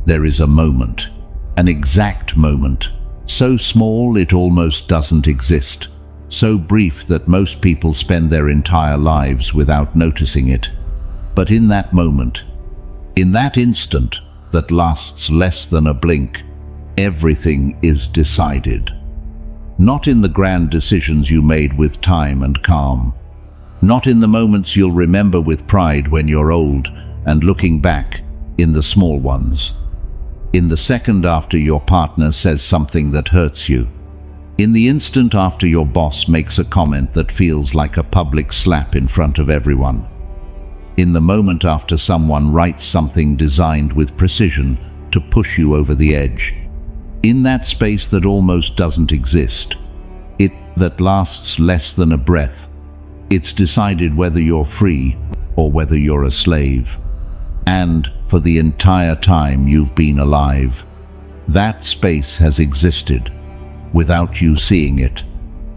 There is a moment, an exact moment, so small it almost doesn't exist, so brief that most people spend their entire lives without noticing it. But in that moment, in that instant that lasts less than a blink, everything is decided. Not in the grand decisions you made with time and calm, not in the moments you'll remember with pride when you're old and looking back, in the small ones. In the second after your partner says something that hurts you. In the instant after your boss makes a comment that feels like a public slap in front of everyone. In the moment after someone writes something designed with precision to push you over the edge. In that space that almost doesn't exist. It that lasts less than a breath. It's decided whether you're free or whether you're a slave. And for the entire time you've been alive, that space has existed, without you seeing it,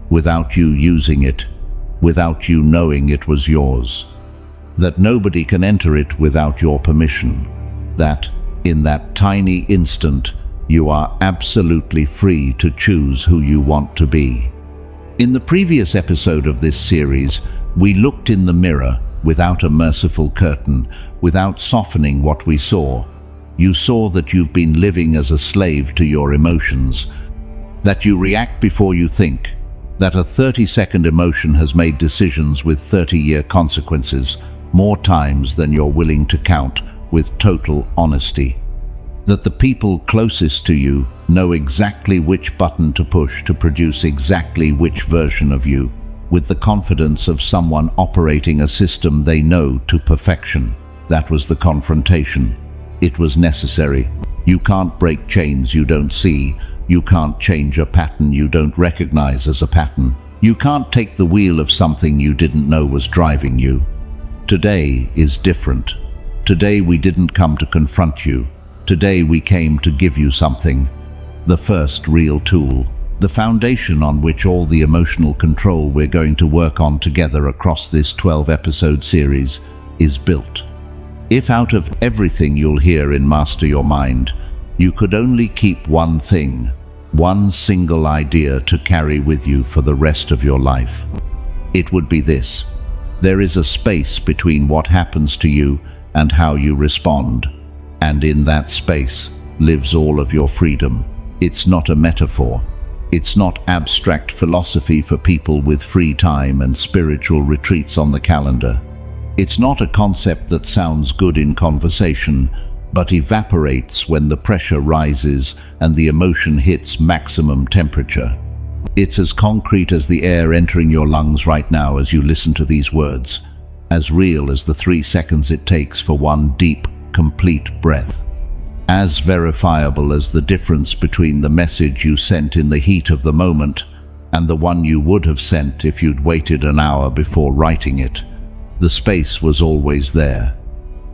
without you using it, without you knowing it was yours. That nobody can enter it without your permission. That, in that tiny instant, you are absolutely free to choose who you want to be. In the previous episode of this series, we looked in the mirror without a merciful curtain, without softening what we saw. You saw that you've been living as a slave to your emotions, that you react before you think, that a 30-second emotion has made decisions with 30-year consequences, more times than you're willing to count, with total honesty. That the people closest to you know exactly which button to push to produce exactly which version of you, with the confidence of someone operating a system they know to perfection. That was the confrontation. It was necessary. You can't break chains you don't see. You can't change a pattern you don't recognize as a pattern. You can't take the wheel of something you didn't know was driving you. Today is different. Today we didn't come to confront you. Today we came to give you something. The first real tool. The foundation on which all the emotional control we're going to work on together across this 12-episode series is built. If out of everything you'll hear in Master Your Mind, you could only keep one thing, one single idea to carry with you for the rest of your life, it would be this: there is a space between what happens to you and how you respond, and in that space lives all of your freedom. It's not a metaphor. It's not abstract philosophy for people with free time and spiritual retreats on the calendar. It's not a concept that sounds good in conversation, but evaporates when the pressure rises and the emotion hits maximum temperature. It's as concrete as the air entering your lungs right now as you listen to these words, as real as the 3 seconds it takes for one deep, complete breath. As verifiable as the difference between the message you sent in the heat of the moment and the one you would have sent if you'd waited an hour before writing it. The space was always there.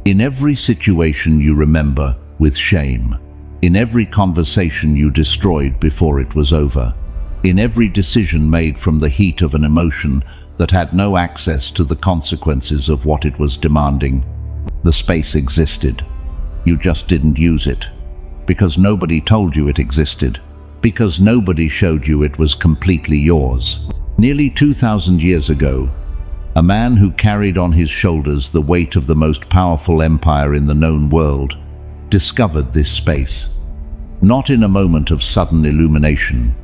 In every situation you remember with shame, in every conversation you destroyed before it was over, in every decision made from the heat of an emotion that had no access to the consequences of what it was demanding, the space existed. You just didn't use it, because nobody told you it existed, because nobody showed you it was completely yours. Nearly 2,000 years ago, a man who carried on his shoulders the weight of the most powerful empire in the known world discovered this space, not in a moment of sudden illumination,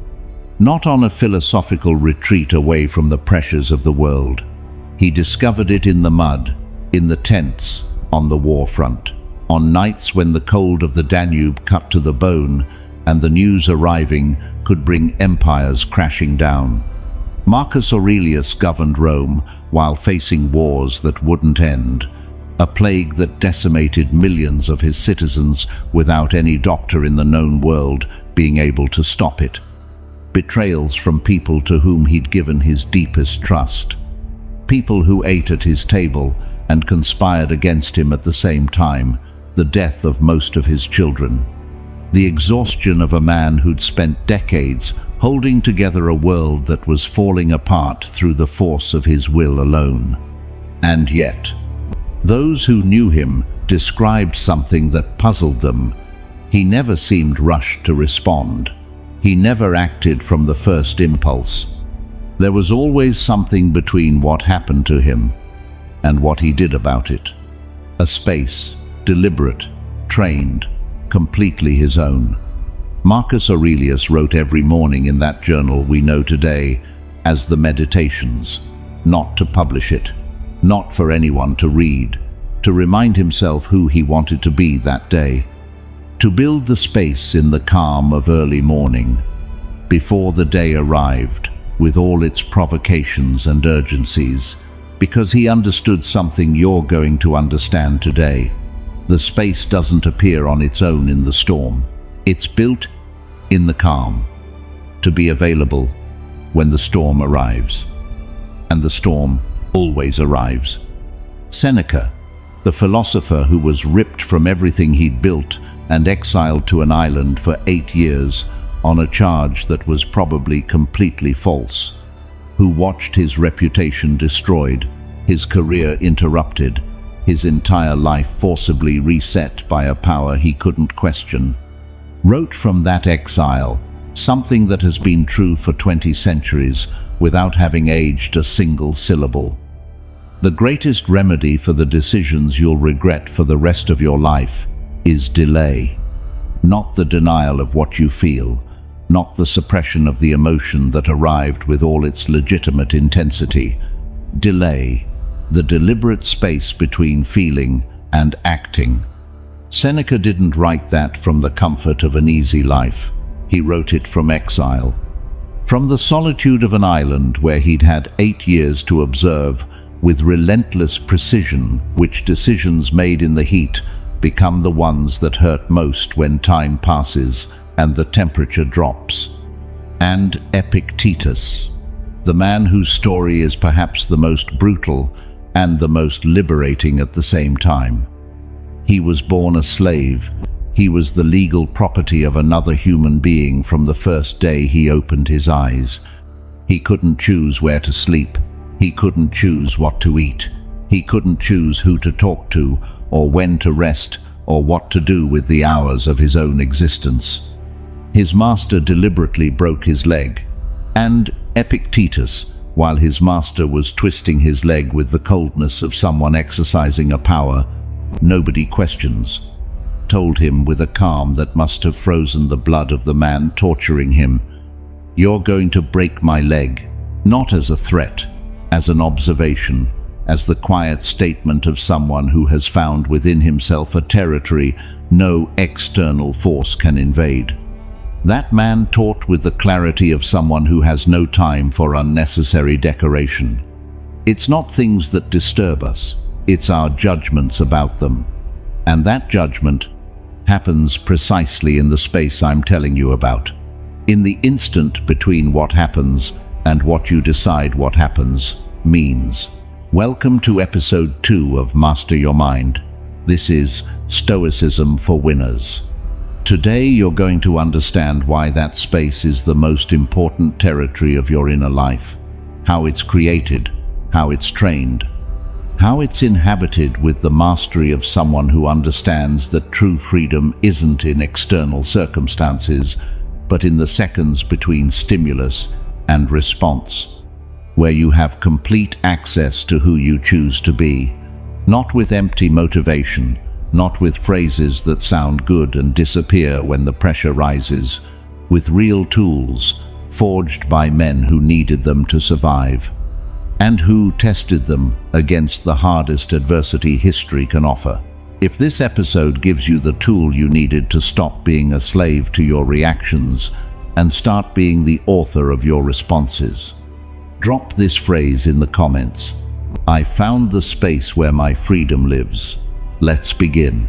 not on a philosophical retreat away from the pressures of the world. He discovered it in the mud, in the tents, on the war front. On nights when the cold of the Danube cut to the bone and the news arriving could bring empires crashing down. Marcus Aurelius governed Rome while facing wars that wouldn't end, a plague that decimated millions of his citizens without any doctor in the known world being able to stop it. Betrayals from people to whom he'd given his deepest trust. People who ate at his table and conspired against him at the same time. The death of most of his children. The exhaustion of a man who'd spent decades holding together a world that was falling apart through the force of his will alone. And yet, those who knew him described something that puzzled them. He never seemed rushed to respond. He never acted from the first impulse. There was always something between what happened to him and what he did about it. A space, deliberate, trained, completely his own. Marcus Aurelius wrote every morning in that journal we know today as the Meditations, not to publish it, not for anyone to read, to remind himself who he wanted to be that day, to build the space in the calm of early morning, before the day arrived, with all its provocations and urgencies, because he understood something you're going to understand today. The space doesn't appear on its own in the storm. It's built in the calm, to be available when the storm arrives. And the storm always arrives. Seneca, the philosopher who was ripped from everything he'd built and exiled to an island for 8 years on a charge that was probably completely false, who watched his reputation destroyed, his career interrupted, his entire life forcibly reset by a power he couldn't question, wrote from that exile something that has been true for 20 centuries without having aged a single syllable. The greatest remedy for the decisions you'll regret for the rest of your life is delay. Not the denial of what you feel, not the suppression of the emotion that arrived with all its legitimate intensity. Delay, the deliberate space between feeling and acting. Seneca didn't write that from the comfort of an easy life. He wrote it from exile. From the solitude of an island where he'd had 8 years to observe with relentless precision which decisions made in the heat become the ones that hurt most when time passes and the temperature drops. And Epictetus, the man whose story is perhaps the most brutal and the most liberating at the same time. He was born a slave. He was the legal property of another human being from the first day he opened his eyes. He couldn't choose where to sleep. He couldn't choose what to eat. He couldn't choose who to talk to, or when to rest, or what to do with the hours of his own existence. His master deliberately broke his leg, and Epictetus, while his master was twisting his leg with the coldness of someone exercising a power nobody questions, told him with a calm that must have frozen the blood of the man torturing him, "You're going to break my leg," not as a threat, as an observation, as the quiet statement of someone who has found within himself a territory no external force can invade. That man taught with the clarity of someone who has no time for unnecessary decoration. It's not things that disturb us, it's our judgments about them. And that judgment happens precisely in the space I'm telling you about. In the instant between what happens and what you decide what happens means. Welcome to episode 2 of Master Your Mind. This is Stoicism for Winners. Today you're going to understand why that space is the most important territory of your inner life, how it's created, how it's trained, how it's inhabited with the mastery of someone who understands that true freedom isn't in external circumstances, but in the seconds between stimulus and response, where you have complete access to who you choose to be, not with empty motivation, not with phrases that sound good and disappear when the pressure rises, with real tools forged by men who needed them to survive, and who tested them against the hardest adversity history can offer. If this episode gives you the tool you needed to stop being a slave to your reactions and start being the author of your responses, drop this phrase in the comments: "I found the space where my freedom lives." Let's begin.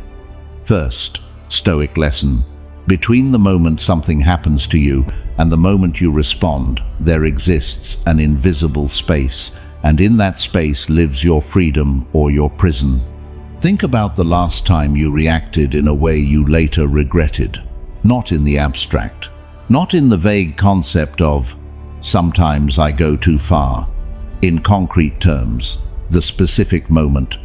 First, Stoic lesson. Between the moment something happens to you and the moment you respond, there exists an invisible space, and in that space lives your freedom or your prison. Think about the last time you reacted in a way you later regretted. Not in the abstract, not in the vague concept of, "sometimes I go too far." In concrete terms, the specific moment,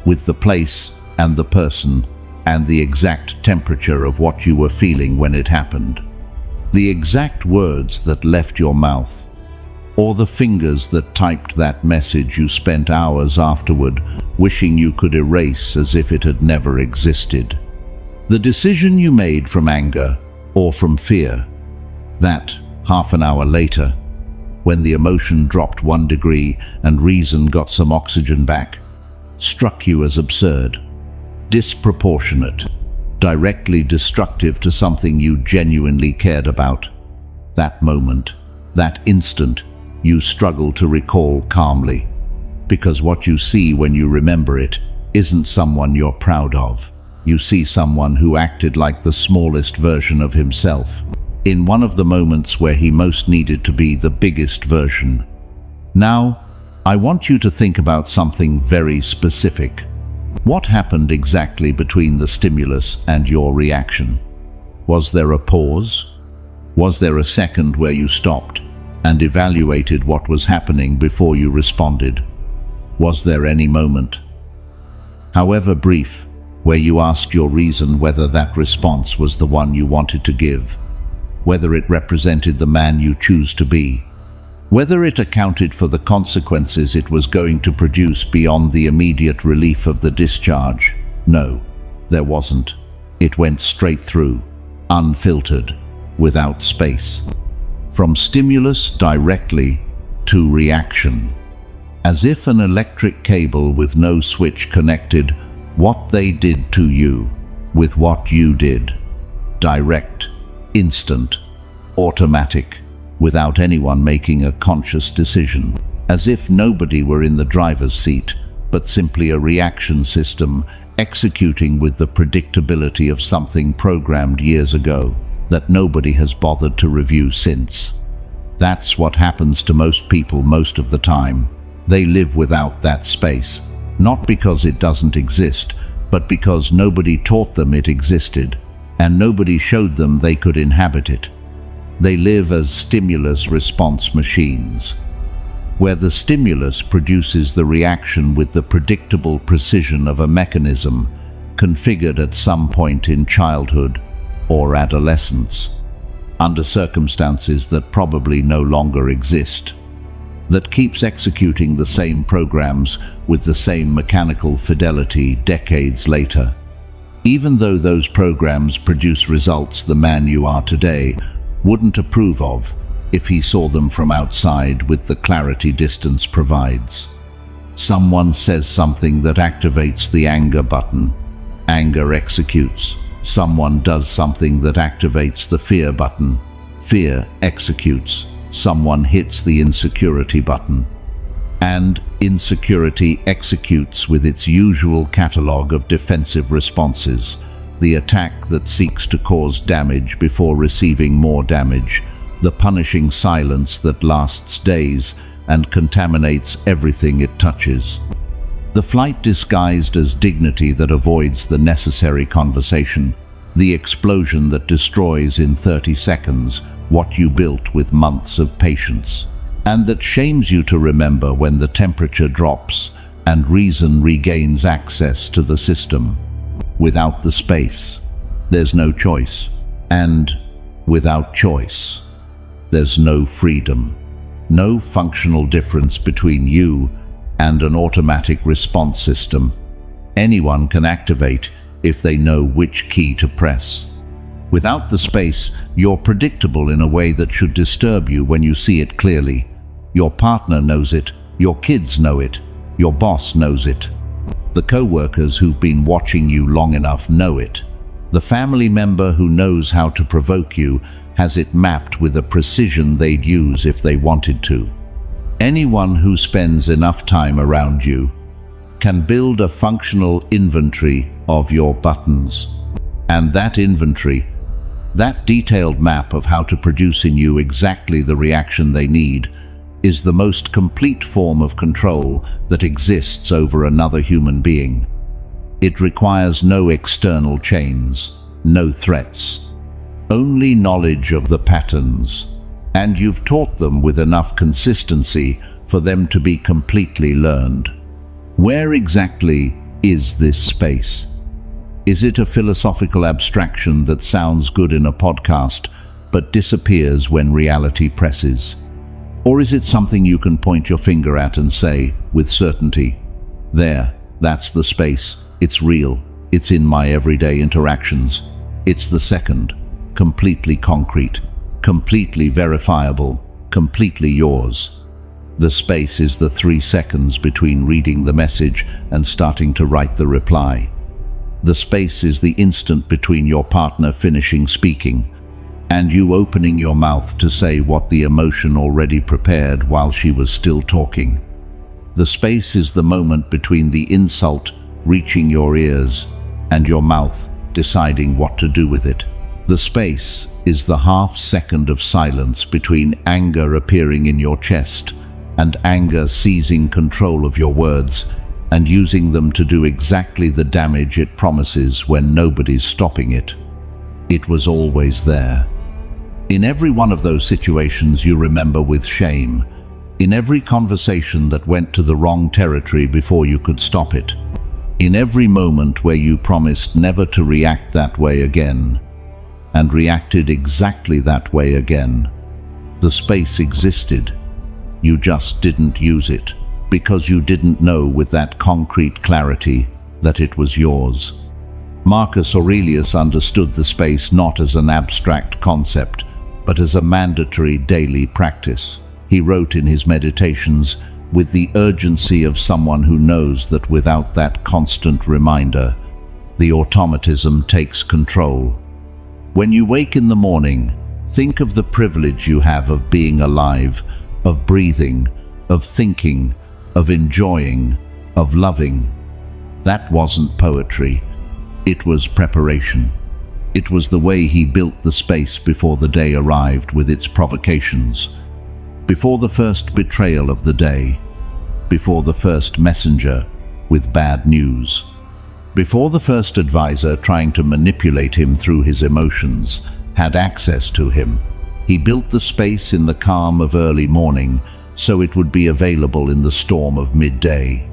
with the place and the person and the exact temperature of what you were feeling when it happened. The exact words that left your mouth, or the fingers that typed that message you spent hours afterward wishing you could erase as if it had never existed. The decision you made from anger or from fear, that half an hour later, when the emotion dropped 1 degree and reason got some oxygen back, struck you as absurd, disproportionate, directly destructive to something you genuinely cared about. That moment, that instant, you struggle to recall calmly, because what you see when you remember it isn't someone you're proud of. You see someone who acted like the smallest version of himself, in one of the moments where he most needed to be the biggest version. Now, I want you to think about something very specific. What happened exactly between the stimulus and your reaction? Was there a pause? Was there a second where you stopped and evaluated what was happening before you responded? Was there any moment, however brief, where you asked your reason whether that response was the one you wanted to give, whether it represented the man you choose to be, whether it accounted for the consequences it was going to produce beyond the immediate relief of the discharge? No, there wasn't. It went straight through, unfiltered, without space. From stimulus directly to reaction. As if an electric cable with no switch connected what they did to you with what you did. Direct, instant, automatic, without anyone making a conscious decision. As if nobody were in the driver's seat, but simply a reaction system executing with the predictability of something programmed years ago that nobody has bothered to review since. That's what happens to most people most of the time. They live without that space, not because it doesn't exist, but because nobody taught them it existed, and nobody showed them they could inhabit it. They live as stimulus response machines, where the stimulus produces the reaction with the predictable precision of a mechanism configured at some point in childhood or adolescence, under circumstances that probably no longer exist, that keeps executing the same programs with the same mechanical fidelity decades later. Even though those programs produce results the man you are today wouldn't approve of if he saw them from outside with the clarity distance provides. Someone says something that activates the anger button. Anger executes. Someone does something that activates the fear button. Fear executes. Someone hits the insecurity button. And insecurity executes with its usual catalogue of defensive responses. The attack that seeks to cause damage before receiving more damage. The punishing silence that lasts days and contaminates everything it touches. The flight disguised as dignity that avoids the necessary conversation. The explosion that destroys in 30 seconds what you built with months of patience. And that shames you to remember when the temperature drops and reason regains access to the system. Without the space, there's no choice. And without choice, there's no freedom. No functional difference between you and an automatic response system. Anyone can activate if they know which key to press. Without the space, you're predictable in a way that should disturb you when you see it clearly. Your partner knows it, your kids know it, your boss knows it. The co-workers who've been watching you long enough know it. The family member who knows how to provoke you has it mapped with a precision they'd use if they wanted to. Anyone who spends enough time around you can build a functional inventory of your buttons. And that inventory, that detailed map of how to produce in you exactly the reaction they need, is the most complete form of control that exists over another human being. It requires no external chains, no threats, only knowledge of the patterns, and you've taught them with enough consistency for them to be completely learned. Where exactly is this space? Is it a philosophical abstraction that sounds good in a podcast, but disappears when reality presses? Or is it something you can point your finger at and say, with certainty, there, that's the space, it's real, it's in my everyday interactions, it's the second, completely concrete, completely verifiable, completely yours. The space is the 3 seconds between reading the message and starting to write the reply. The space is the instant between your partner finishing speaking and you opening your mouth to say what the emotion already prepared while she was still talking. The space is the moment between the insult reaching your ears and your mouth deciding what to do with it. The space is the half-second of silence between anger appearing in your chest and anger seizing control of your words and using them to do exactly the damage it promises when nobody's stopping it. It was always there. In every one of those situations you remember with shame, in every conversation that went to the wrong territory before you could stop it, in every moment where you promised never to react that way again, and reacted exactly that way again, the space existed. You just didn't use it, because you didn't know with that concrete clarity that it was yours. Marcus Aurelius understood the space not as an abstract concept, but as a mandatory daily practice. He wrote in his meditations with the urgency of someone who knows that without that constant reminder, the automatism takes control. When you wake in the morning, think of the privilege you have of being alive, of breathing, of thinking, of enjoying, of loving. That wasn't poetry. It was preparation. It was the way he built the space before the day arrived with its provocations, before the first betrayal of the day, before the first messenger with bad news, before the first advisor trying to manipulate him through his emotions had access to him. He built the space in the calm of early morning so it would be available in the storm of midday.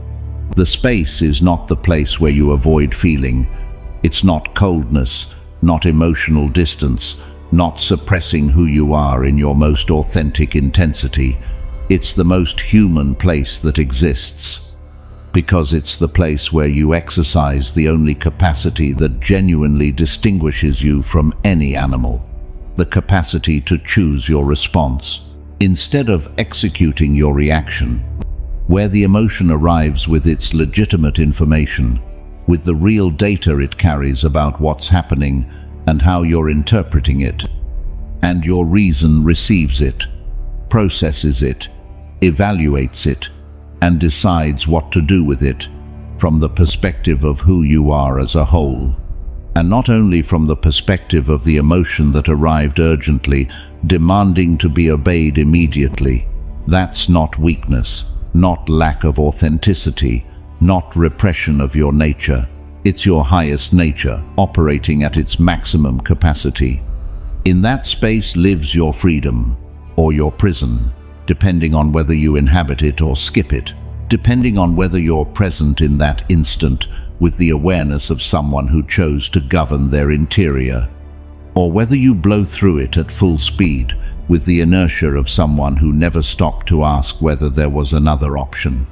The space is not the place where you avoid feeling. It's not coldness, not emotional distance, not suppressing who you are in your most authentic intensity. It's the most human place that exists, because it's the place where you exercise the only capacity that genuinely distinguishes you from any animal, the capacity to choose your response, instead of executing your reaction, where the emotion arrives with its legitimate information, with the real data it carries about what's happening and how you're interpreting it, and your reason receives it, processes it, evaluates it, and decides what to do with it from the perspective of who you are as a whole, and not only from the perspective of the emotion that arrived urgently, demanding to be obeyed immediately. That's not weakness, not lack of authenticity, not repression of your nature. It's your highest nature, operating at its maximum capacity. In that space lives your freedom, or your prison, depending on whether you inhabit it or skip it, depending on whether you're present in that instant with the awareness of someone who chose to govern their interior, or whether you blow through it at full speed with the inertia of someone who never stopped to ask whether there was another option.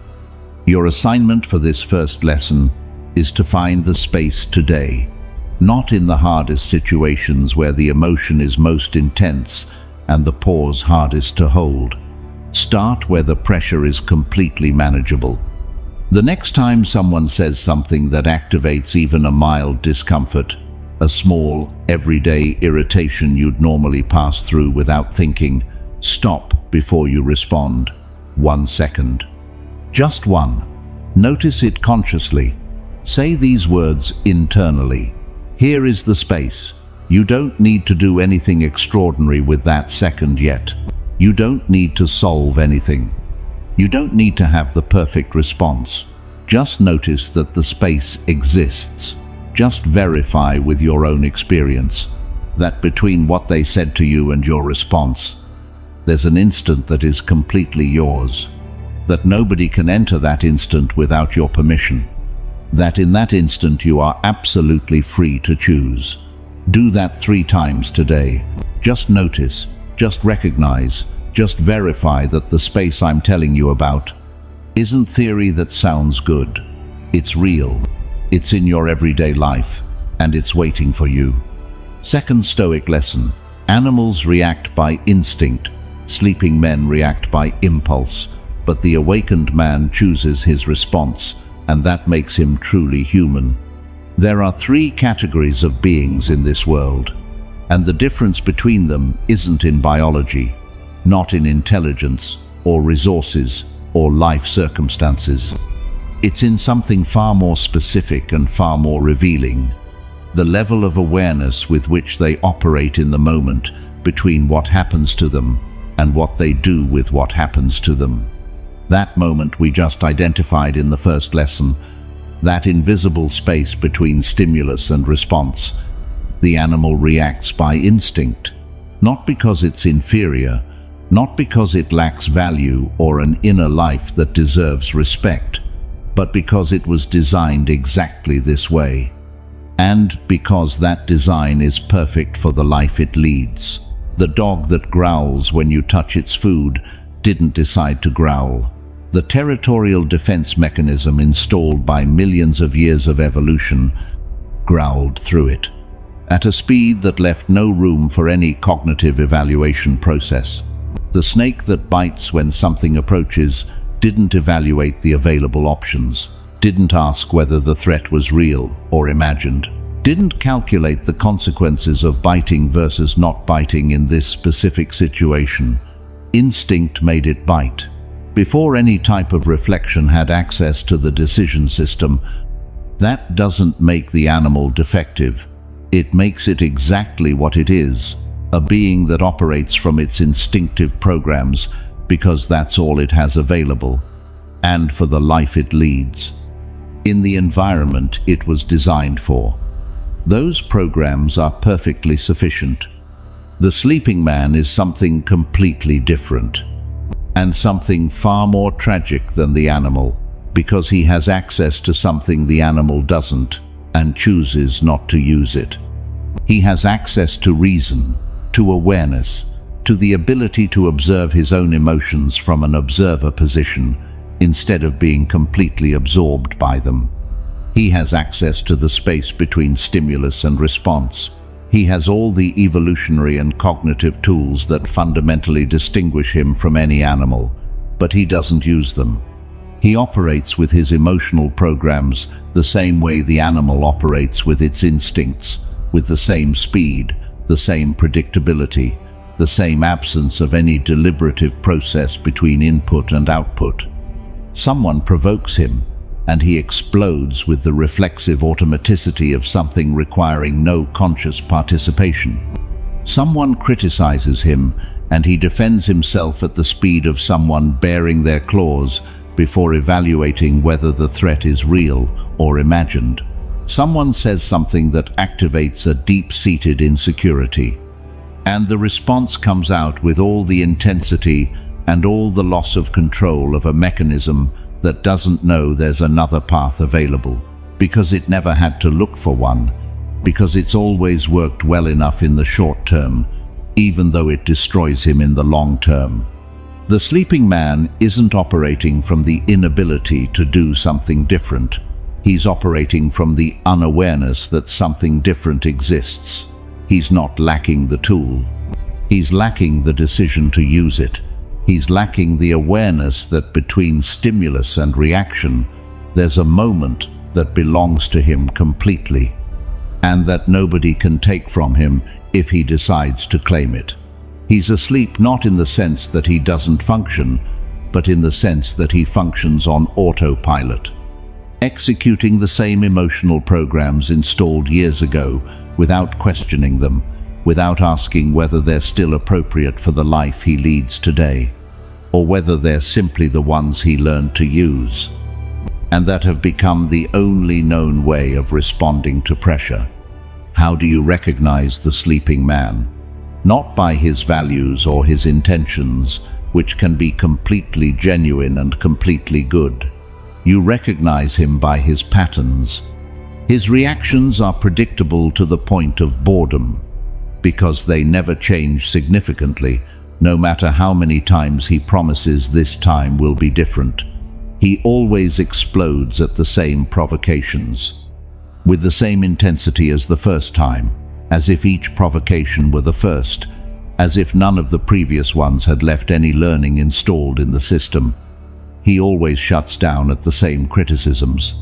Your assignment for this first lesson is to find the space today, not in the hardest situations where the emotion is most intense and the pause hardest to hold. Start where the pressure is completely manageable. The next time someone says something that activates even a mild discomfort, a small, everyday irritation you'd normally pass through without thinking, stop before you respond. 1 second. Just one. Notice it consciously. Say these words internally. Here is the space. You don't need to do anything extraordinary with that second yet. You don't need to solve anything. You don't need to have the perfect response. Just notice that the space exists. Just verify with your own experience that between what they said to you and your response, there's an instant that is completely yours, that nobody can enter that instant without your permission. that in that instant you are absolutely free to choose. Do that 3 times today. Just notice, just recognize, just verify that the space I'm telling you about isn't theory that sounds good. It's real. It's in your everyday life, and it's waiting for you. Second Stoic lesson. Animals react by instinct. Sleeping men react by impulse. But the awakened man chooses his response, and that makes him truly human. There are 3 categories of beings in this world, and the difference between them isn't in biology, not in intelligence, or resources, or life circumstances. It's in something far more specific and far more revealing: the level of awareness with which they operate in the moment between what happens to them and what they do with what happens to them. That moment we just identified in the first lesson, that invisible space between stimulus and response. The animal reacts by instinct, not because it's inferior, not because it lacks value or an inner life that deserves respect, but because it was designed exactly this way, and because that design is perfect for the life it leads. The dog that growls when you touch its food didn't decide to growl. The territorial defense mechanism installed by millions of years of evolution growled through it, at a speed that left no room for any cognitive evaluation process. The snake that bites when something approaches didn't evaluate the available options, didn't ask whether the threat was real or imagined, didn't calculate the consequences of biting versus not biting in this specific situation. Instinct made it bite. Before any type of reflection had access to the decision system. That doesn't make the animal defective. It makes it exactly what it is, a being that operates from its instinctive programs, because that's all it has available, and for the life it leads, in the environment it was designed for. Those programs are perfectly sufficient. The sleeping man is something completely different, and something far more tragic than the animal, because he has access to something the animal doesn't, and chooses not to use it. He has access to reason, to awareness, to the ability to observe his own emotions from an observer position, instead of being completely absorbed by them. He has access to the space between stimulus and response. He has all the evolutionary and cognitive tools that fundamentally distinguish him from any animal, but he doesn't use them. He operates with his emotional programs the same way the animal operates with its instincts, with the same speed, the same predictability, the same absence of any deliberative process between input and output. Someone provokes him, and he explodes with the reflexive automaticity of something requiring no conscious participation. Someone criticizes him, and he defends himself at the speed of someone baring their claws before evaluating whether the threat is real or imagined. Someone says something that activates a deep-seated insecurity, and the response comes out with all the intensity and all the loss of control of a mechanism that doesn't know there's another path available, because it never had to look for one, because it's always worked well enough in the short term, even though it destroys him in the long term. The sleeping man isn't operating from the inability to do something different. He's operating from the unawareness that something different exists. He's not lacking the tool. He's lacking the decision to use it. He's lacking the awareness that between stimulus and reaction, there's a moment that belongs to him completely, and that nobody can take from him if he decides to claim it. He's asleep not in the sense that he doesn't function, but in the sense that he functions on autopilot, executing the same emotional programs installed years ago without questioning them, without asking whether they're still appropriate for the life he leads today, or whether they're simply the ones he learned to use, and that have become the only known way of responding to pressure. How do you recognize the sleeping man? Not by his values or his intentions, which can be completely genuine and completely good, You recognize him by his patterns. His reactions are predictable to the point of boredom, because they never change significantly, no matter how many times he promises this time will be different. He always explodes at the same provocations, with the same intensity as the first time, as if each provocation were the first, as if none of the previous ones had left any learning installed in the system. He always shuts down at the same criticisms,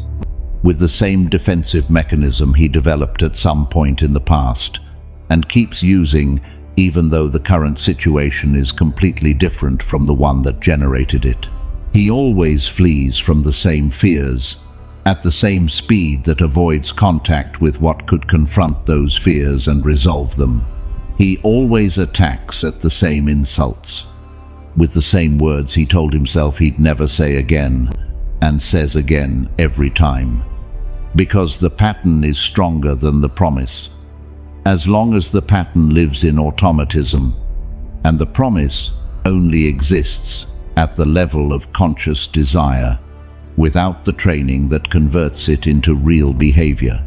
with the same defensive mechanism he developed at some point in the past, and keeps using even though the current situation is completely different from the one that generated it. He always flees from the same fears, at the same speed that avoids contact with what could confront those fears and resolve them. He always attacks at the same insults, with the same words he told himself he'd never say again, and says again every time, because the pattern is stronger than the promise. As long as the pattern lives in automatism, and the promise only exists at the level of conscious desire, without the training that converts it into real behavior.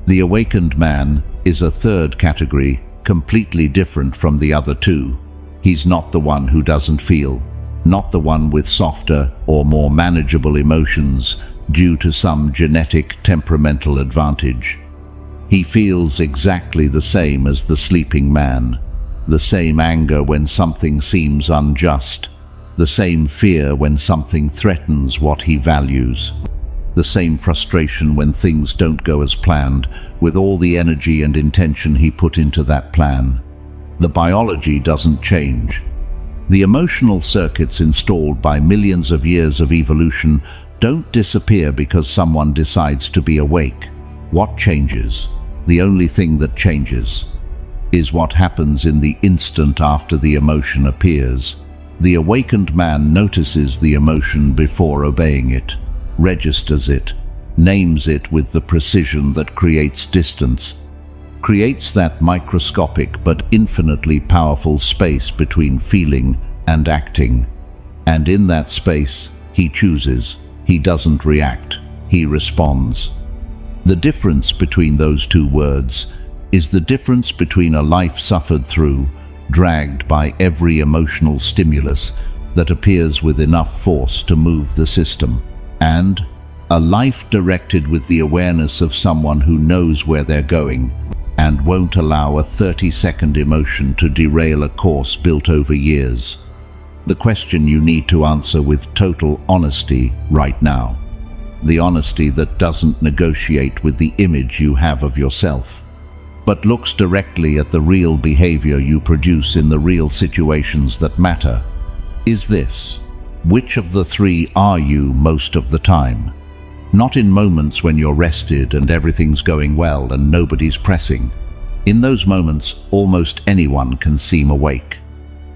The awakened man is a third category, completely different from the other two. He's not the one who doesn't feel, not the one with softer or more manageable emotions due to some genetic temperamental advantage. He feels exactly the same as the sleeping man, the same anger when something seems unjust, the same fear when something threatens what he values, the same frustration when things don't go as planned, with all the energy and intention he put into that plan. The biology doesn't change. The emotional circuits installed by millions of years of evolution don't disappear because someone decides to be awake. What changes? The only thing that changes is what happens in the instant after the emotion appears. The awakened man notices the emotion before obeying it, registers it, names it with the precision that creates distance, creates that microscopic but infinitely powerful space between feeling and acting. And in that space, he chooses. He doesn't react. He responds. The difference between those two words is the difference between a life suffered through, dragged by every emotional stimulus that appears with enough force to move the system, and a life directed with the awareness of someone who knows where they're going and won't allow a 30-second emotion to derail a course built over years. The question you need to answer with total honesty right now. The honesty that doesn't negotiate with the image you have of yourself, but looks directly at the real behavior you produce in the real situations that matter, is this: which of the three are you most of the time? Not in moments when you're rested and everything's going well and nobody's pressing. In those moments, almost anyone can seem awake,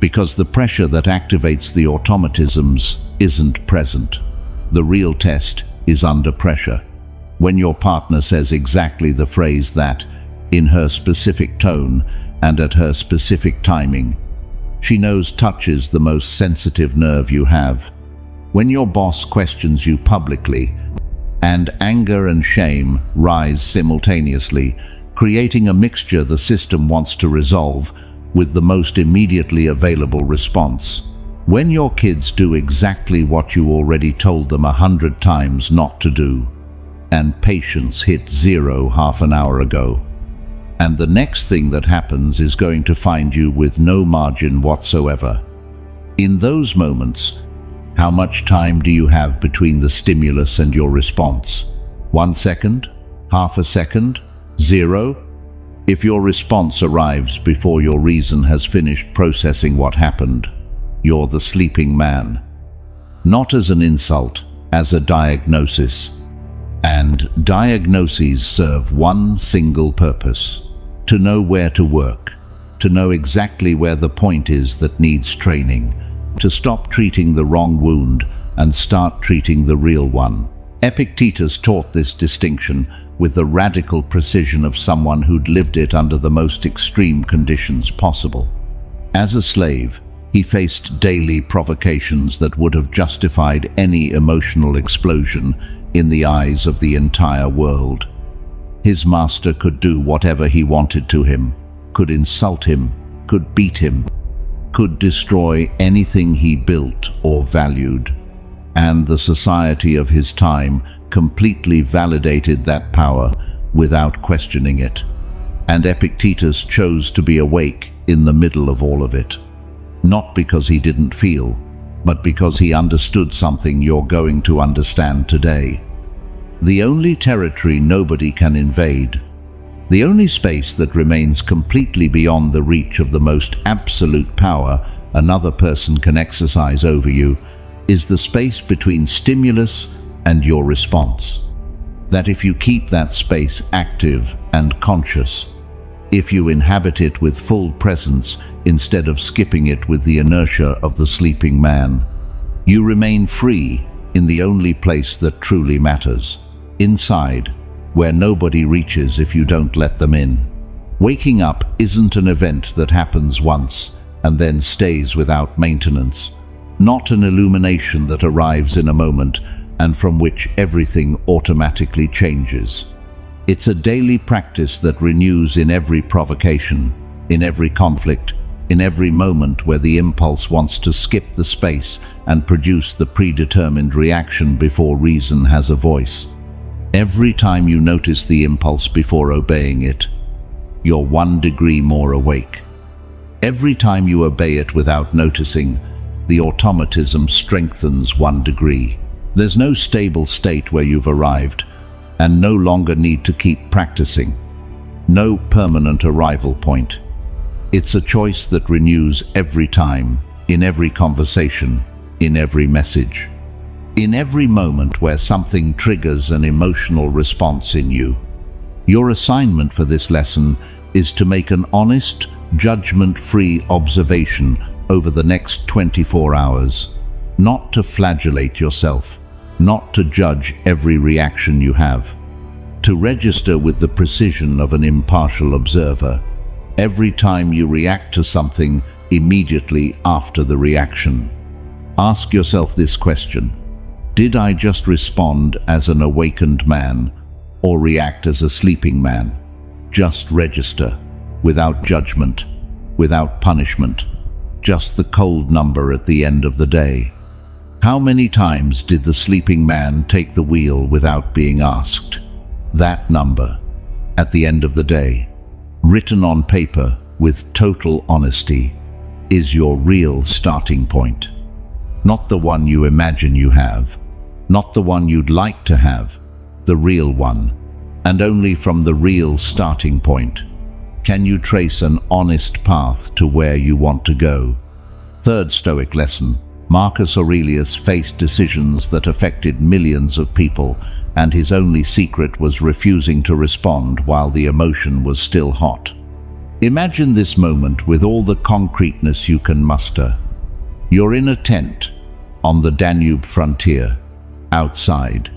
because the pressure that activates the automatisms isn't present. The real test is under pressure. When your partner says exactly the phrase that, in her specific tone and at her specific timing, she knows touches the most sensitive nerve you have. When your boss questions you publicly, and anger and shame rise simultaneously, creating a mixture the system wants to resolve with the most immediately available response. When your kids do exactly what you already told them 100 times not to do, and patience hit 0 half an hour ago, and the next thing that happens is going to find you with no margin whatsoever. In those moments, how much time do you have between the stimulus and your response? 1 second? Half a second? 0? If your response arrives before your reason has finished processing what happened, you're the sleeping man. Not as an insult, as a diagnosis. And diagnoses serve one single purpose: to know where to work, to know exactly where the point is that needs training, to stop treating the wrong wound and start treating the real one. Epictetus taught this distinction with the radical precision of someone who'd lived it under the most extreme conditions possible. As a slave, He faced daily provocations that would have justified any emotional explosion in the eyes of the entire world. His master could do whatever he wanted to him, could insult him, could beat him, could destroy anything he built or valued. And the society of his time completely validated that power without questioning it. And Epictetus chose to be awake in the middle of all of it. Not because he didn't feel, but because he understood something you're going to understand today. The only territory nobody can invade, the only space that remains completely beyond the reach of the most absolute power another person can exercise over you, is the space between stimulus and your response. That if you keep that space active and conscious, if you inhabit it with full presence instead of skipping it with the inertia of the sleeping man, you remain free in the only place that truly matters, inside, where nobody reaches if you don't let them in. Waking up isn't an event that happens once and then stays without maintenance, not an illumination that arrives in a moment and from which everything automatically changes. It's a daily practice that renews in every provocation, in every conflict, in every moment where the impulse wants to skip the space and produce the predetermined reaction before reason has a voice. Every time you notice the impulse before obeying it, you're 1 degree more awake. Every time you obey it without noticing, the automatism strengthens 1 degree. There's no stable state where you've arrived, and no longer need to keep practicing. No permanent arrival point. It's a choice that renews every time, in every conversation, in every message, in every moment where something triggers an emotional response in you. Your assignment for this lesson is to make an honest, judgment-free observation over the next 24 hours, not to flagellate yourself, not to judge every reaction you have, to register with the precision of an impartial observer, every time you react to something immediately after the reaction. Ask yourself this question: did I just respond as an awakened man or react as a sleeping man? Just register, without judgment, without punishment, just the cold number at the end of the day. How many times did the sleeping man take the wheel without being asked? That number, at the end of the day, written on paper with total honesty, is your real starting point. Not the one you imagine you have, not the one you'd like to have, the real one. And only from the real starting point can you trace an honest path to where you want to go. Third Stoic lesson: Marcus Aurelius faced decisions that affected millions of people, and his only secret was refusing to respond while the emotion was still hot. Imagine this moment with all the concreteness you can muster. You're in a tent on the Danube frontier, outside.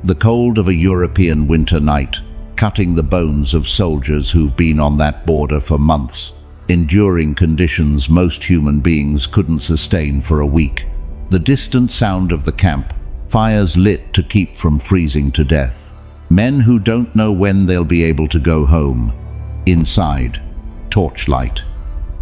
The cold of a European winter night, cutting the bones of soldiers who've been on that border for months, enduring conditions most human beings couldn't sustain for a week. The distant sound of the camp, fires lit to keep from freezing to death. Men who don't know when they'll be able to go home. Inside, torchlight.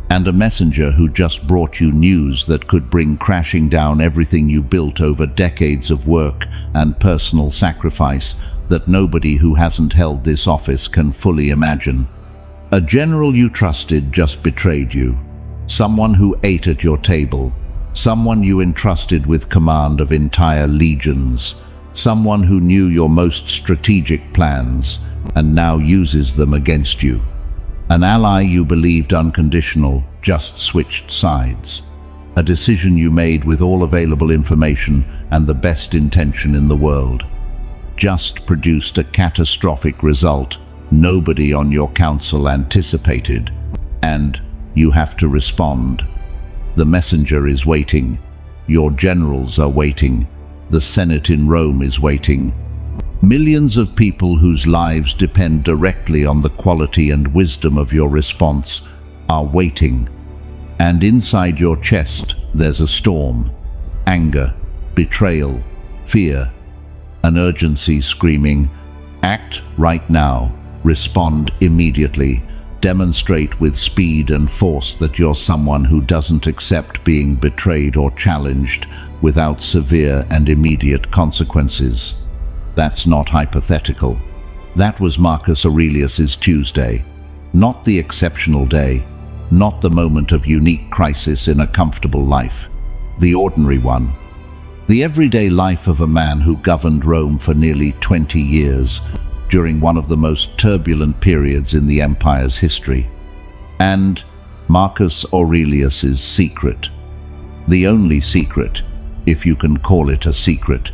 And a messenger who just brought you news that could bring crashing down everything you built over decades of work and personal sacrifice that nobody who hasn't held this office can fully imagine. A general you trusted just betrayed you. Someone who ate at your table. Someone you entrusted with command of entire legions. Someone who knew your most strategic plans and now uses them against you. An ally you believed unconditional just switched sides. A decision you made with all available information and the best intention in the world just produced a catastrophic result nobody on your council anticipated, and you have to respond. The messenger is waiting. Your generals are waiting. The Senate in Rome is waiting. Millions of people whose lives depend directly on the quality and wisdom of your response are waiting. And inside your chest, there's a storm. Anger, betrayal, fear, an urgency screaming, act right now, respond immediately, demonstrate with speed and force that you're someone who doesn't accept being betrayed or challenged without severe and immediate consequences. That's not hypothetical. That was Marcus Aurelius's Tuesday, not the exceptional day, not the moment of unique crisis in a comfortable life, the ordinary one. The everyday life of a man who governed Rome for nearly 20 years, during one of the most turbulent periods in the empire's history. And Marcus Aurelius's secret. The only secret, if you can call it a secret,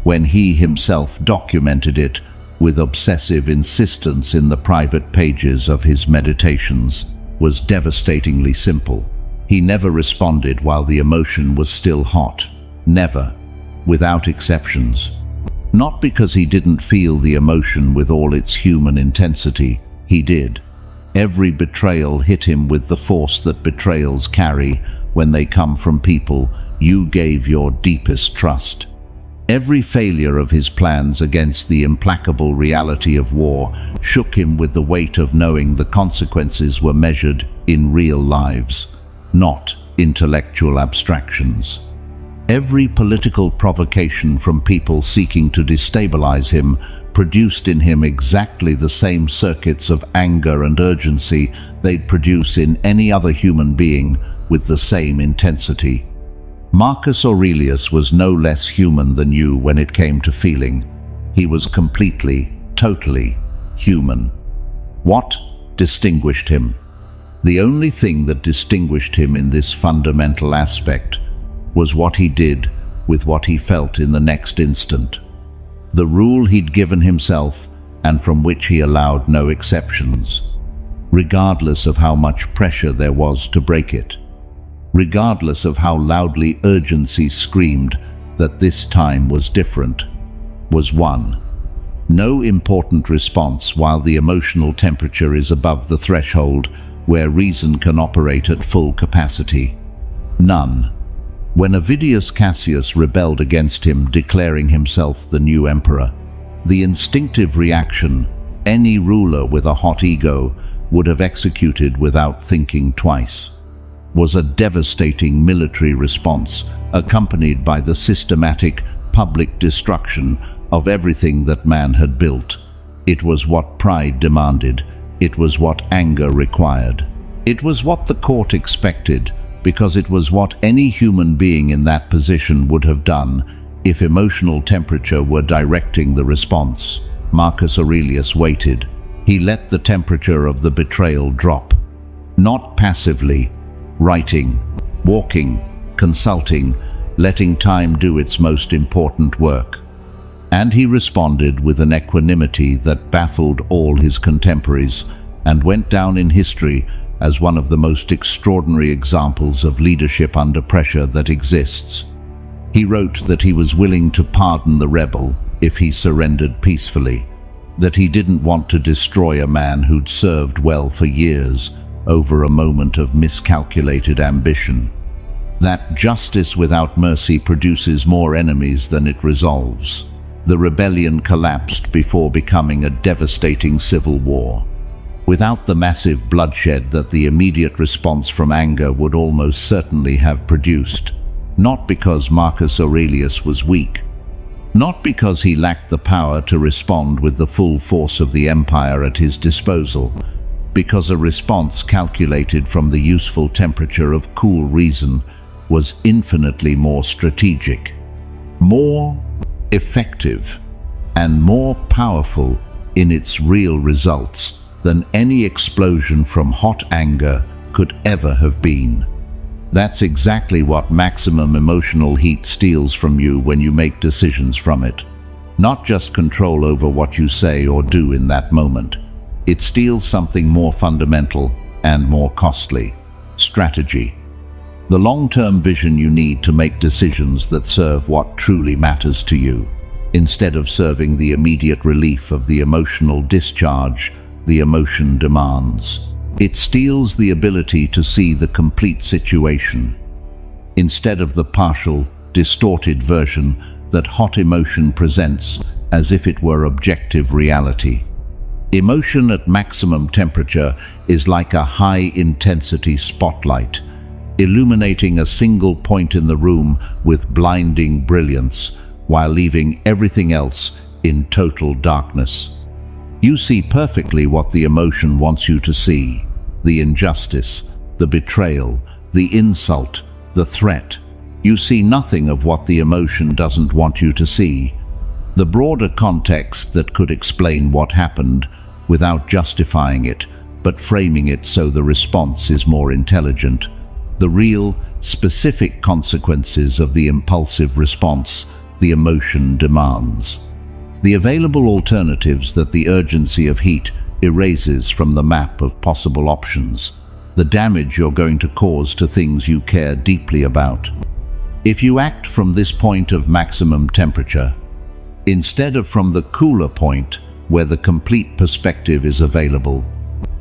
when he himself documented it with obsessive insistence in the private pages of his meditations, was devastatingly simple. He never responded while the emotion was still hot. Never, without exceptions. Not because he didn't feel the emotion with all its human intensity. He did. Every betrayal hit him with the force that betrayals carry when they come from people you gave your deepest trust. Every failure of his plans against the implacable reality of war shook him with the weight of knowing the consequences were measured in real lives, not intellectual abstractions. Every political provocation from people seeking to destabilize him produced in him exactly the same circuits of anger and urgency they'd produce in any other human being with the same intensity. Marcus Aurelius was no less human than you when it came to feeling. He was completely, totally human. What distinguished him? The only thing that distinguished him in this fundamental aspect was what he did with what he felt in the next instant. The rule he'd given himself and from which he allowed no exceptions, regardless of how much pressure there was to break it. Regardless of how loudly urgency screamed that this time was different, was one. No important response while the emotional temperature is above the threshold where reason can operate at full capacity. None. When Avidius Cassius rebelled against him, declaring himself the new emperor, the instinctive reaction any ruler with a hot ego would have executed without thinking twice was a devastating military response, accompanied by the systematic public destruction of everything that man had built. It was what pride demanded. It was what anger required. It was what the court expected, because it was what any human being in that position would have done if emotional temperature were directing the response. Marcus Aurelius waited. He let the temperature of the betrayal drop. Not passively, writing, walking, consulting, letting time do its most important work. And he responded with an equanimity that baffled all his contemporaries and went down in history as one of the most extraordinary examples of leadership under pressure that exists. He wrote that he was willing to pardon the rebel if he surrendered peacefully, that he didn't want to destroy a man who'd served well for years over a moment of miscalculated ambition, that justice without mercy produces more enemies than it resolves. The rebellion collapsed before becoming a devastating civil war, without the massive bloodshed that the immediate response from anger would almost certainly have produced, not because Marcus Aurelius was weak, not because he lacked the power to respond with the full force of the empire at his disposal, because a response calculated from the useful temperature of cool reason was infinitely more strategic, more effective, and more powerful in its real results than any explosion from hot anger could ever have been. That's exactly what maximum emotional heat steals from you when you make decisions from it. Not just control over what you say or do in that moment. It steals something more fundamental and more costly: strategy. The long-term vision you need to make decisions that serve what truly matters to you, instead of serving the immediate relief of the emotional discharge the emotion demands. It steals the ability to see the complete situation, instead of the partial, distorted version that hot emotion presents as if it were objective reality. Emotion at maximum temperature is like a high-intensity spotlight, illuminating a single point in the room with blinding brilliance, while leaving everything else in total darkness. You see perfectly what the emotion wants you to see: the injustice, the betrayal, the insult, the threat. You see nothing of what the emotion doesn't want you to see, the broader context that could explain what happened without justifying it, but framing it so the response is more intelligent. The real, specific consequences of the impulsive response the emotion demands. The available alternatives that the urgency of heat erases from the map of possible options. The damage you're going to cause to things you care deeply about. If you act from this point of maximum temperature, instead of from the cooler point where the complete perspective is available.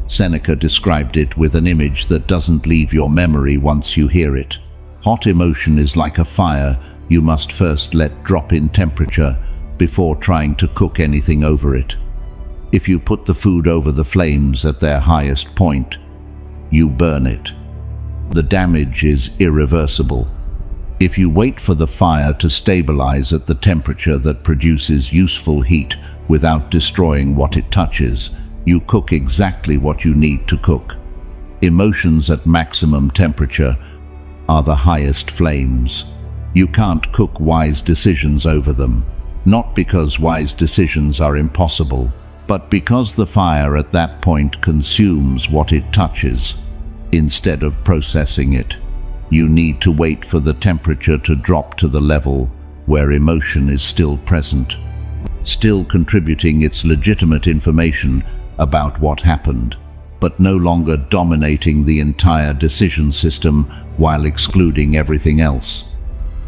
Seneca described it with an image that doesn't leave your memory once you hear it. Hot emotion is like a fire you must first let drop in temperature before trying to cook anything over it. If you put the food over the flames at their highest point, you burn it. The damage is irreversible. If you wait for the fire to stabilize at the temperature that produces useful heat without destroying what it touches, you cook exactly what you need to cook. Emotions at maximum temperature are the highest flames. You can't cook wise decisions over them, not because wise decisions are impossible, but because the fire at that point consumes what it touches, instead of processing it. You need to wait for the temperature to drop to the level where emotion is still present, still contributing its legitimate information about what happened, but no longer dominating the entire decision system while excluding everything else.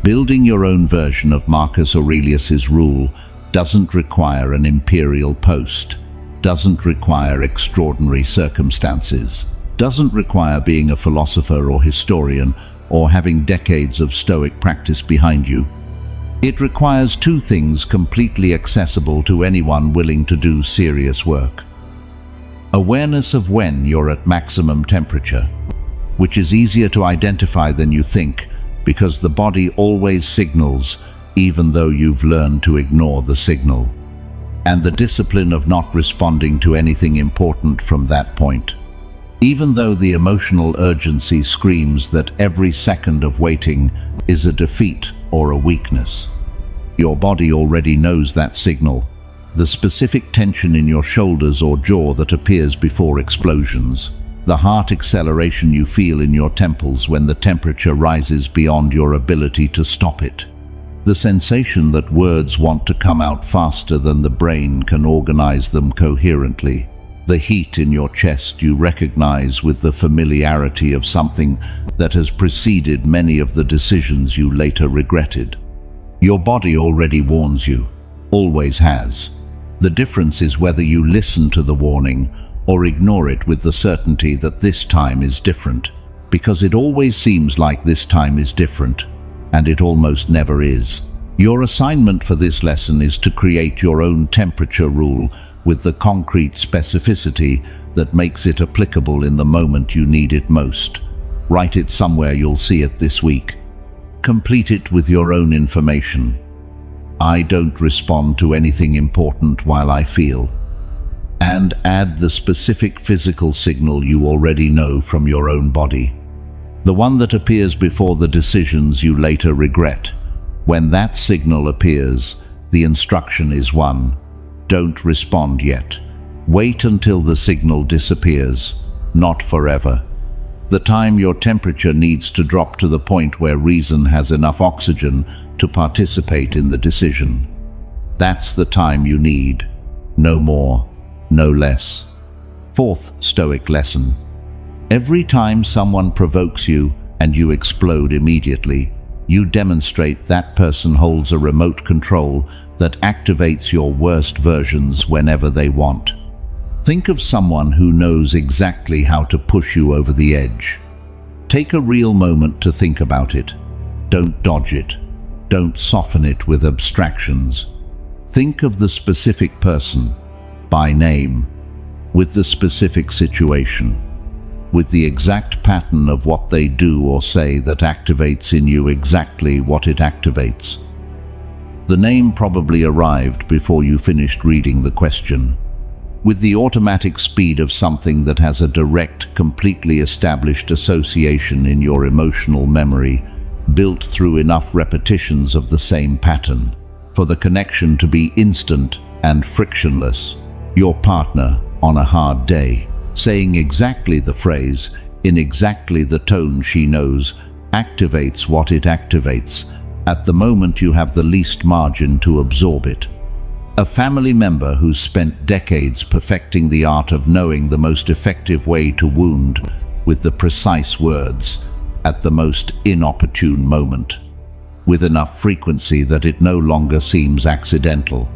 Building your own version of Marcus Aurelius's rule doesn't require an imperial post, doesn't require extraordinary circumstances, doesn't require being a philosopher or historian or having decades of Stoic practice behind you. It requires two things completely accessible to anyone willing to do serious work. Awareness of when you're at maximum temperature, which is easier to identify than you think, because the body always signals, even though you've learned to ignore the signal. And the discipline of not responding to anything important from that point. Even though the emotional urgency screams that every second of waiting is a defeat or a weakness. Your body already knows that signal, the specific tension in your shoulders or jaw that appears before explosions, the heart acceleration you feel in your temples when the temperature rises beyond your ability to stop it, the sensation that words want to come out faster than the brain can organize them coherently, the heat in your chest you recognize with the familiarity of something that has preceded many of the decisions you later regretted. Your body already warns you, always has. The difference is whether you listen to the warning or ignore it with the certainty that this time is different, because it always seems like this time is different, and it almost never is. Your assignment for this lesson is to create your own temperature rule with the concrete specificity that makes it applicable in the moment you need it most. Write it somewhere you'll see it this week. Complete it with your own information. I don't respond to anything important while I feel. And add the specific physical signal you already know from your own body. The one that appears before the decisions you later regret. When that signal appears, the instruction is one: don't respond yet. Wait until the signal disappears, not forever. The time your temperature needs to drop to the point where reason has enough oxygen to participate in the decision. That's the time you need. No more, no less. Fourth Stoic lesson. Every time someone provokes you and you explode immediately, you demonstrate that person holds a remote control that activates your worst versions whenever they want. Think of someone who knows exactly how to push you over the edge. Take a real moment to think about it. Don't dodge it. Don't soften it with abstractions. Think of the specific person, by name, with the specific situation, with the exact pattern of what they do or say that activates in you exactly what it activates. The name probably arrived before you finished reading the question. With the automatic speed of something that has a direct, completely established association in your emotional memory, built through enough repetitions of the same pattern, for the connection to be instant and frictionless. Your partner, on a hard day, saying exactly the phrase, in exactly the tone she knows, activates what it activates, at the moment you have the least margin to absorb it. A family member who's spent decades perfecting the art of knowing the most effective way to wound with the precise words at the most inopportune moment, with enough frequency that it no longer seems accidental.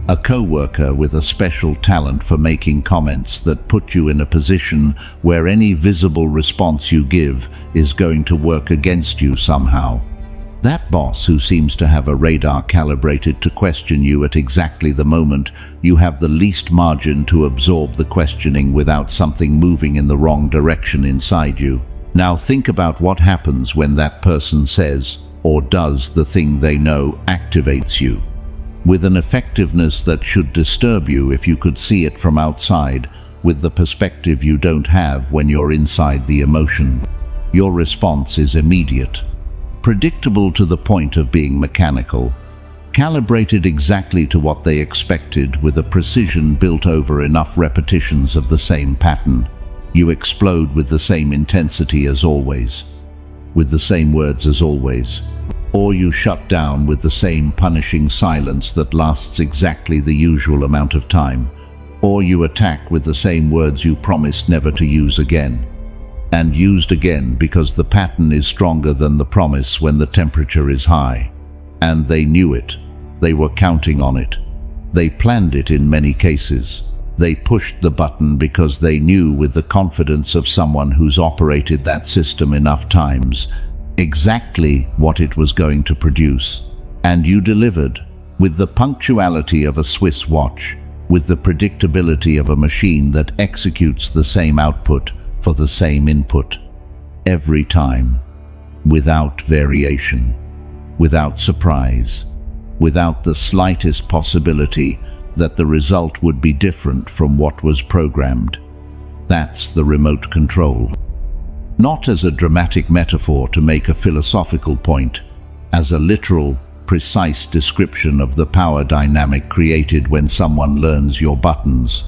A co-worker with a special talent for making comments that put you in a position where any visible response you give is going to work against you somehow. That boss who seems to have a radar calibrated to question you at exactly the moment you have the least margin to absorb the questioning without something moving in the wrong direction inside you. Now think about what happens when that person says or does the thing they know activates you, with an effectiveness that should disturb you if you could see it from outside, with the perspective you don't have when you're inside the emotion. Your response is immediate, predictable to the point of being mechanical, calibrated exactly to what they expected with a precision built over enough repetitions of the same pattern. You explode with the same intensity as always, with the same words as always, or you shut down with the same punishing silence that lasts exactly the usual amount of time, or you attack with the same words you promised never to use again, and used again because the pattern is stronger than the promise when the temperature is high. And they knew it. They were counting on it. They planned it in many cases. They pushed the button because they knew, with the confidence of someone who's operated that system enough times, exactly what it was going to produce. And you delivered, with the punctuality of a Swiss watch, with the predictability of a machine that executes the same output for the same input, every time, without variation, without surprise, without the slightest possibility that the result would be different from what was programmed. That's the remote control. Not as a dramatic metaphor to make a philosophical point, as a literal, precise description of the power dynamic created when someone learns your buttons,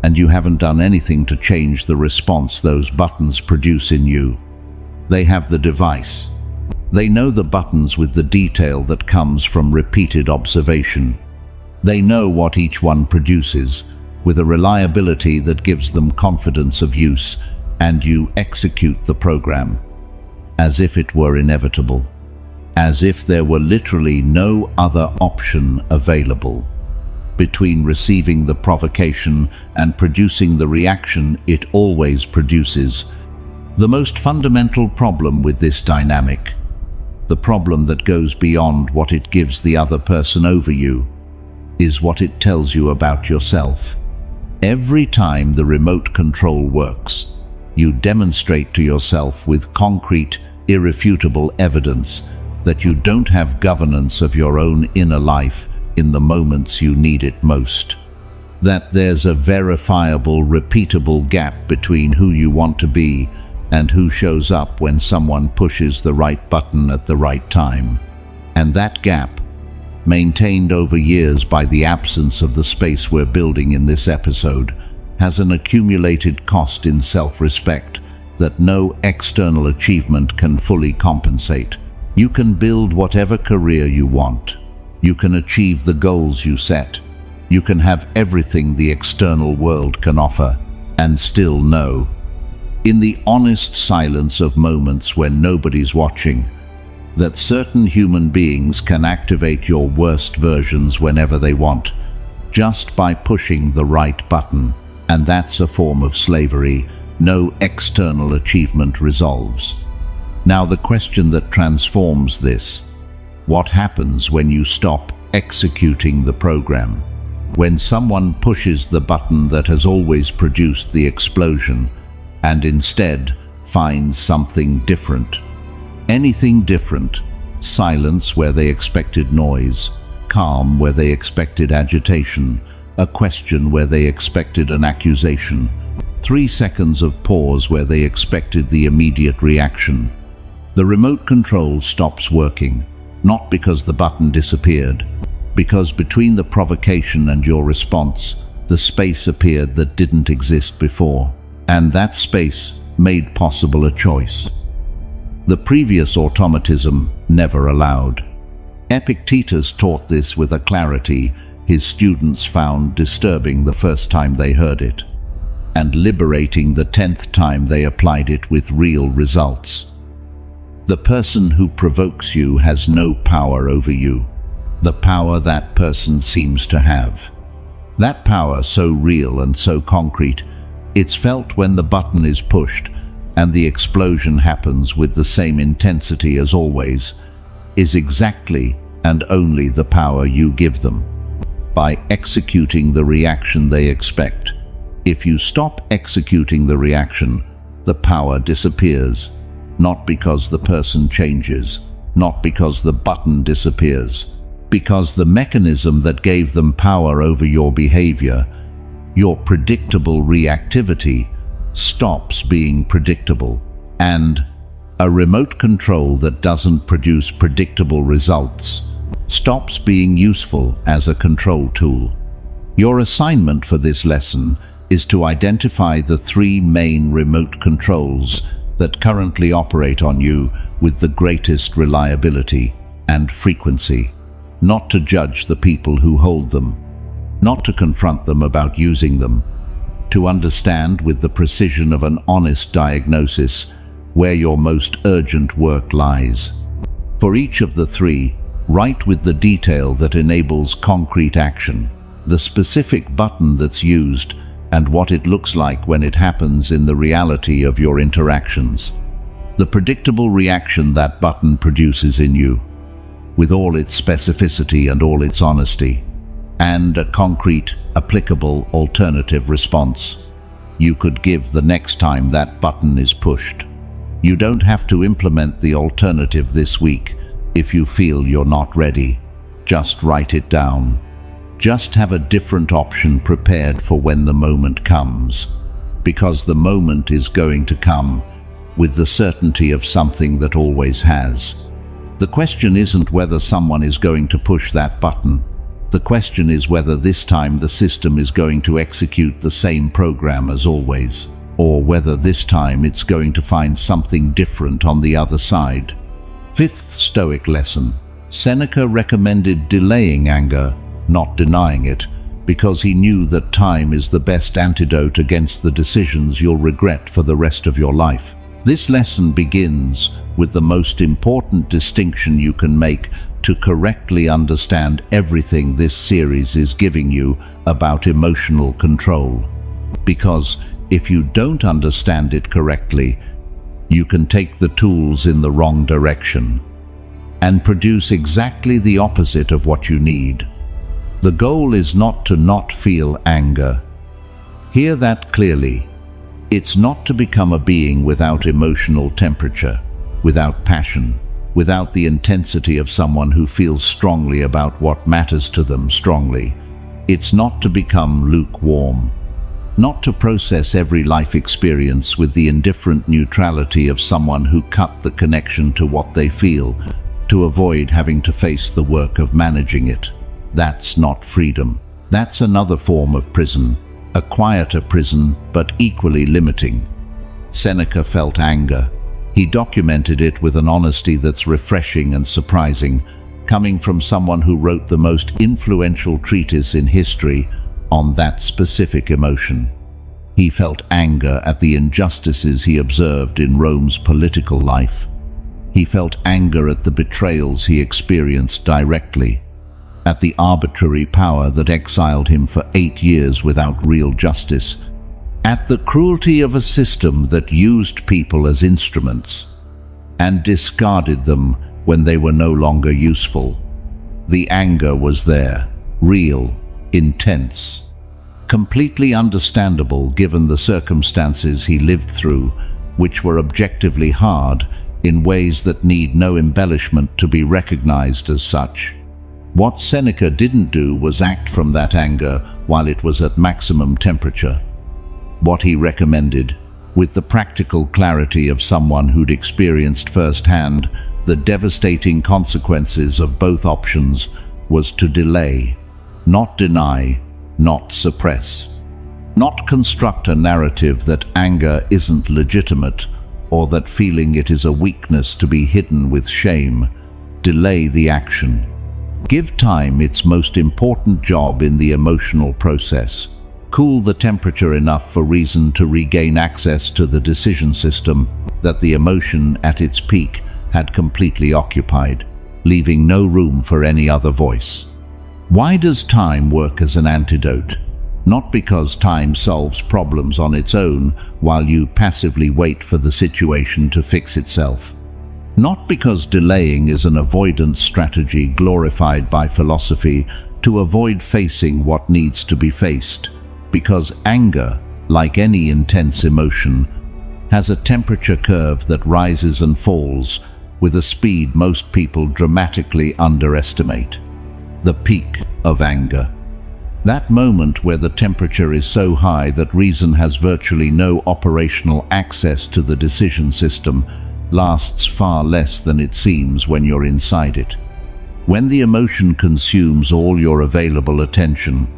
and you haven't done anything to change the response those buttons produce in you. They have the device. They know the buttons with the detail that comes from repeated observation. They know what each one produces, with a reliability that gives them confidence of use, and you execute the program, as if it were inevitable, as if there were literally no other option available. Between receiving the provocation and producing the reaction it always produces, the most fundamental problem with this dynamic, the problem that goes beyond what it gives the other person over you, is what it tells you about yourself. Every time the remote control works, you demonstrate to yourself with concrete, irrefutable evidence that you don't have governance of your own inner life in the moments you need it most. That there's a verifiable, repeatable gap between who you want to be and who shows up when someone pushes the right button at the right time. And that gap, maintained over years by the absence of the space we're building in this episode, has an accumulated cost in self-respect that no external achievement can fully compensate. You can build whatever career you want. You can achieve the goals you set. You can have everything the external world can offer, and still know, in the honest silence of moments when nobody's watching, that certain human beings can activate your worst versions whenever they want, just by pushing the right button. And that's a form of slavery no external achievement resolves. Now the question that transforms this: what happens when you stop executing the program? When someone pushes the button that has always produced the explosion and instead finds something different. Anything different. Silence where they expected noise, calm where they expected agitation, a question where they expected an accusation, 3 seconds of pause where they expected the immediate reaction. The remote control stops working, not because the button disappeared, because between the provocation and your response, the space appeared that didn't exist before, and that space made possible a choice. The previous automatism never allowed. Epictetus taught this with a clarity his students found disturbing the first time they heard it, and liberating the 10th time they applied it with real results. The person who provokes you has no power over you. The power that person seems to have. That power, so real and so concrete, it's felt when the button is pushed and the explosion happens with the same intensity as always, is exactly and only the power you give them. By executing the reaction they expect. If you stop executing the reaction, the power disappears. Not because the person changes, not because the button disappears, because the mechanism that gave them power over your behavior, your predictable reactivity, stops being predictable, and a remote control that doesn't produce predictable results stops being useful as a control tool. Your assignment for this lesson is to identify the 3 main remote controls that currently operate on you with the greatest reliability and frequency, not to judge the people who hold them, not to confront them about using them, to understand with the precision of an honest diagnosis where your most urgent work lies. For each of the 3, write with the detail that enables concrete action, the specific button that's used, and what it looks like when it happens in the reality of your interactions. The predictable reaction that button produces in you, with all its specificity and all its honesty, and a concrete, applicable alternative response you could give the next time that button is pushed. You don't have to implement the alternative this week if you feel you're not ready. Just write it down. Just have a different option prepared for when the moment comes, because the moment is going to come with the certainty of something that always has. The question isn't whether someone is going to push that button. The question is whether this time the system is going to execute the same program as always, or whether this time it's going to find something different on the other side. 5th Stoic lesson. Seneca recommended delaying anger, not denying it, because he knew that time is the best antidote against the decisions you'll regret for the rest of your life. This lesson begins with the most important distinction you can make to correctly understand everything this series is giving you about emotional control. Because if you don't understand it correctly, you can take the tools in the wrong direction and produce exactly the opposite of what you need. The goal is not to not feel anger. Hear that clearly. It's not to become a being without emotional temperature, without passion, without the intensity of someone who feels strongly about what matters to them strongly. It's not to become lukewarm, not to process every life experience with the indifferent neutrality of someone who cut the connection to what they feel, to avoid having to face the work of managing it. That's not freedom. That's another form of prison, a quieter prison, but equally limiting. Seneca felt anger. He documented it with an honesty that's refreshing and surprising, coming from someone who wrote the most influential treatise in history on that specific emotion. He felt anger at the injustices he observed in Rome's political life. He felt anger at the betrayals he experienced directly, at the arbitrary power that exiled him for 8 years without real justice, at the cruelty of a system that used people as instruments and discarded them when they were no longer useful. The anger was there, real, intense, completely understandable given the circumstances he lived through, which were objectively hard in ways that need no embellishment to be recognized as such. What Seneca didn't do was act from that anger while it was at maximum temperature. What he recommended, with the practical clarity of someone who'd experienced firsthand the devastating consequences of both options, was to delay, not deny, not suppress. Not construct a narrative that anger isn't legitimate or that feeling it is a weakness to be hidden with shame. Delay the action. Give time its most important job in the emotional process. Cool the temperature enough for reason to regain access to the decision system that the emotion at its peak had completely occupied, leaving no room for any other voice. Why does time work as an antidote? Not because time solves problems on its own while you passively wait for the situation to fix itself. Not because delaying is an avoidance strategy glorified by philosophy to avoid facing what needs to be faced. Because anger, like any intense emotion, has a temperature curve that rises and falls with a speed most people dramatically underestimate. The peak of anger. That moment where the temperature is so high that reason has virtually no operational access to the decision system lasts far less than it seems when you're inside it. When the emotion consumes all your available attention,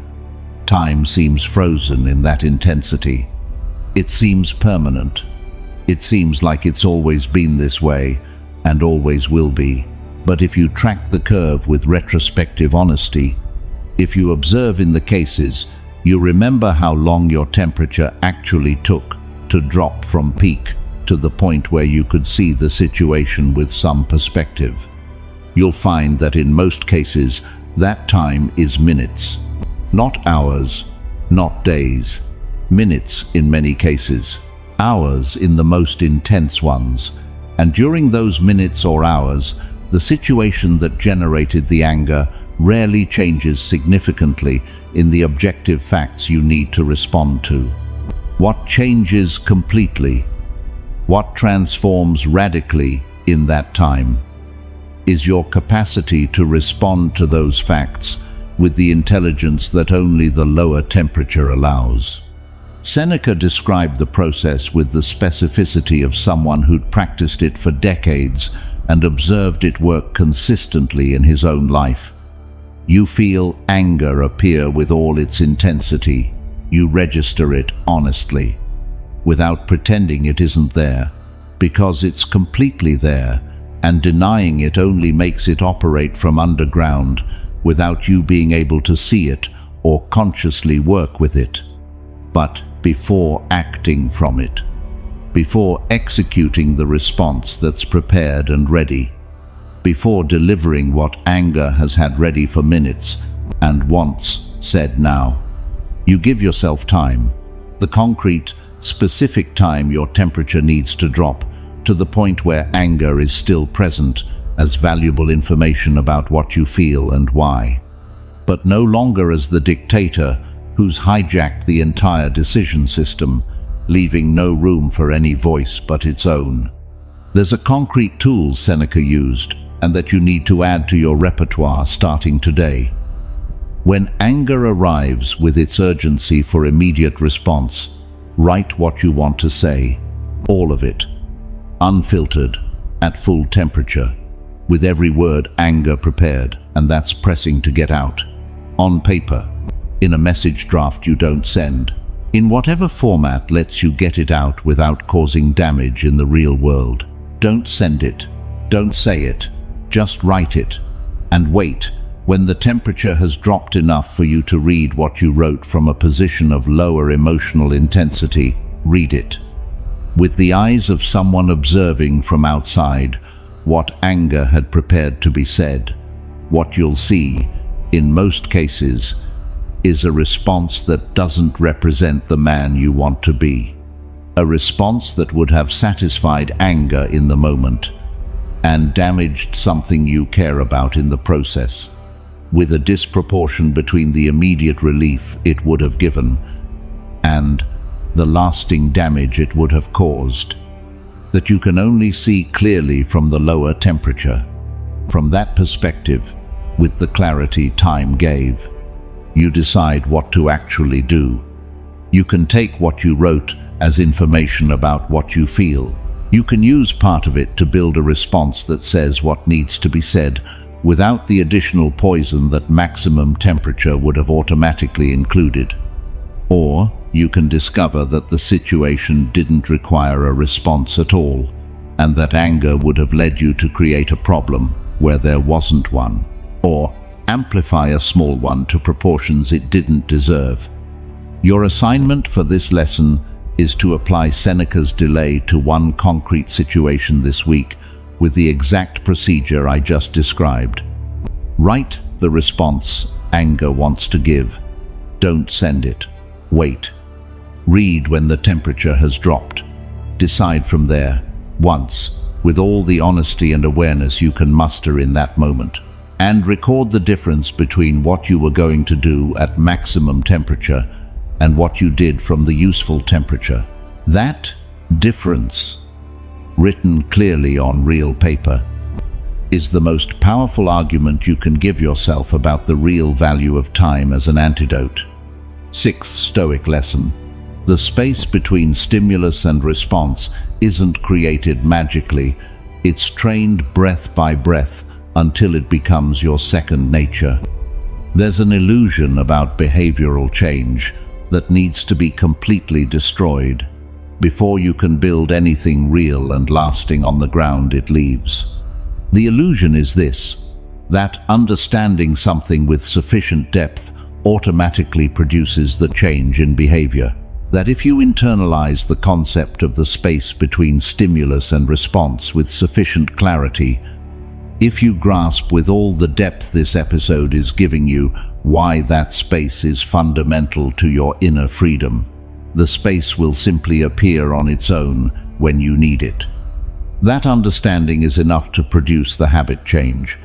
time seems frozen in that intensity. It seems permanent. It seems like it's always been this way and always will be. But if you track the curve with retrospective honesty, if you observe in the cases, you remember how long your temperature actually took to drop from peak to the point where you could see the situation with some perspective. You'll find that in most cases, that time is minutes. Not hours, not days. Minutes in many cases. Hours in the most intense ones. And during those minutes or hours, the situation that generated the anger rarely changes significantly in the objective facts you need to respond to. What changes completely, what transforms radically in that time, is your capacity to respond to those facts with the intelligence that only the lower temperature allows. Seneca described the process with the specificity of someone who'd practiced it for decades and observed it work consistently in his own life. You feel anger appear with all its intensity. You register it honestly, without pretending it isn't there, because it's completely there, and denying it only makes it operate from underground without you being able to see it or consciously work with it. But before acting from it, before executing the response that's prepared and ready, before delivering what anger has had ready for minutes and wants said now, you give yourself time, the concrete, specific time your temperature needs to drop to the point where anger is still present as valuable information about what you feel and why, but no longer as the dictator who's hijacked the entire decision system, leaving no room for any voice but its own. There's a concrete tool Seneca used, and that you need to add to your repertoire starting today. When anger arrives with its urgency for immediate response, write what you want to say, all of it, unfiltered, at full temperature, with every word anger prepared, and that's pressing to get out, on paper, in a message draft you don't send, in whatever format lets you get it out without causing damage in the real world. Don't send it, don't say it, just write it, and wait. When the temperature has dropped enough for you to read what you wrote from a position of lower emotional intensity, read it. With the eyes of someone observing from outside what anger had prepared to be said, what you'll see, in most cases, is a response that doesn't represent the man you want to be. A response that would have satisfied anger in the moment and damaged something you care about in the process, with a disproportion between the immediate relief it would have given and the lasting damage it would have caused, that you can only see clearly from the lower temperature. From that perspective, with the clarity time gave, you decide what to actually do. You can take what you wrote as information about what you feel. You can use part of it to build a response that says what needs to be said without the additional poison that maximum temperature would have automatically included. Or you can discover that the situation didn't require a response at all, and that anger would have led you to create a problem where there wasn't one, or amplify a small one to proportions it didn't deserve. Your assignment for this lesson is to apply Seneca's delay to one concrete situation this week with the exact procedure I just described. Write the response anger wants to give. Don't send it. Wait. Read when the temperature has dropped. Decide from there, once, with all the honesty and awareness you can muster in that moment. And record the difference between what you were going to do at maximum temperature and what you did from the useful temperature. That difference, written clearly on real paper, is the most powerful argument you can give yourself about the real value of time as an antidote. Sixth Stoic lesson. The space between stimulus and response isn't created magically. It's trained breath by breath until it becomes your second nature. There's an illusion about behavioral change that needs to be completely destroyed before you can build anything real and lasting on the ground it leaves. The illusion is this, that understanding something with sufficient depth automatically produces the change in behavior. That if you internalize the concept of the space between stimulus and response with sufficient clarity, if you grasp with all the depth this episode is giving you why that space is fundamental to your inner freedom, the space will simply appear on its own when you need it. That understanding is enough to produce the habit change.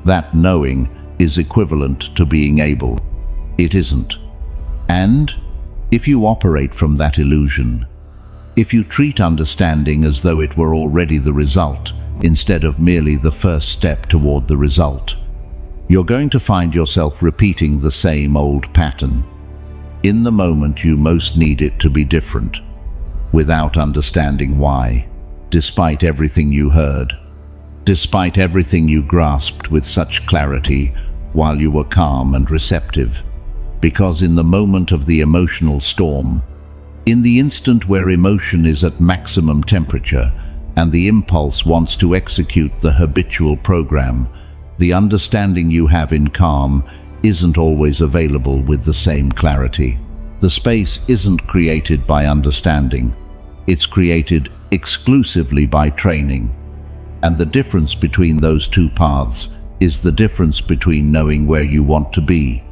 That knowing is equivalent to being able. It isn't. And if you operate from that illusion, if you treat understanding as though it were already the result, instead of merely the first step toward the result, you're going to find yourself repeating the same old pattern. In the moment you most need it to be different, without understanding why, despite everything you heard, despite everything you grasped with such clarity while you were calm and receptive. Because in the moment of the emotional storm, in the instant where emotion is at maximum temperature and the impulse wants to execute the habitual program, the understanding you have in calm isn't always available with the same clarity. The space isn't created by understanding. It's created exclusively by training. And the difference between those two paths is the difference between knowing where you want to be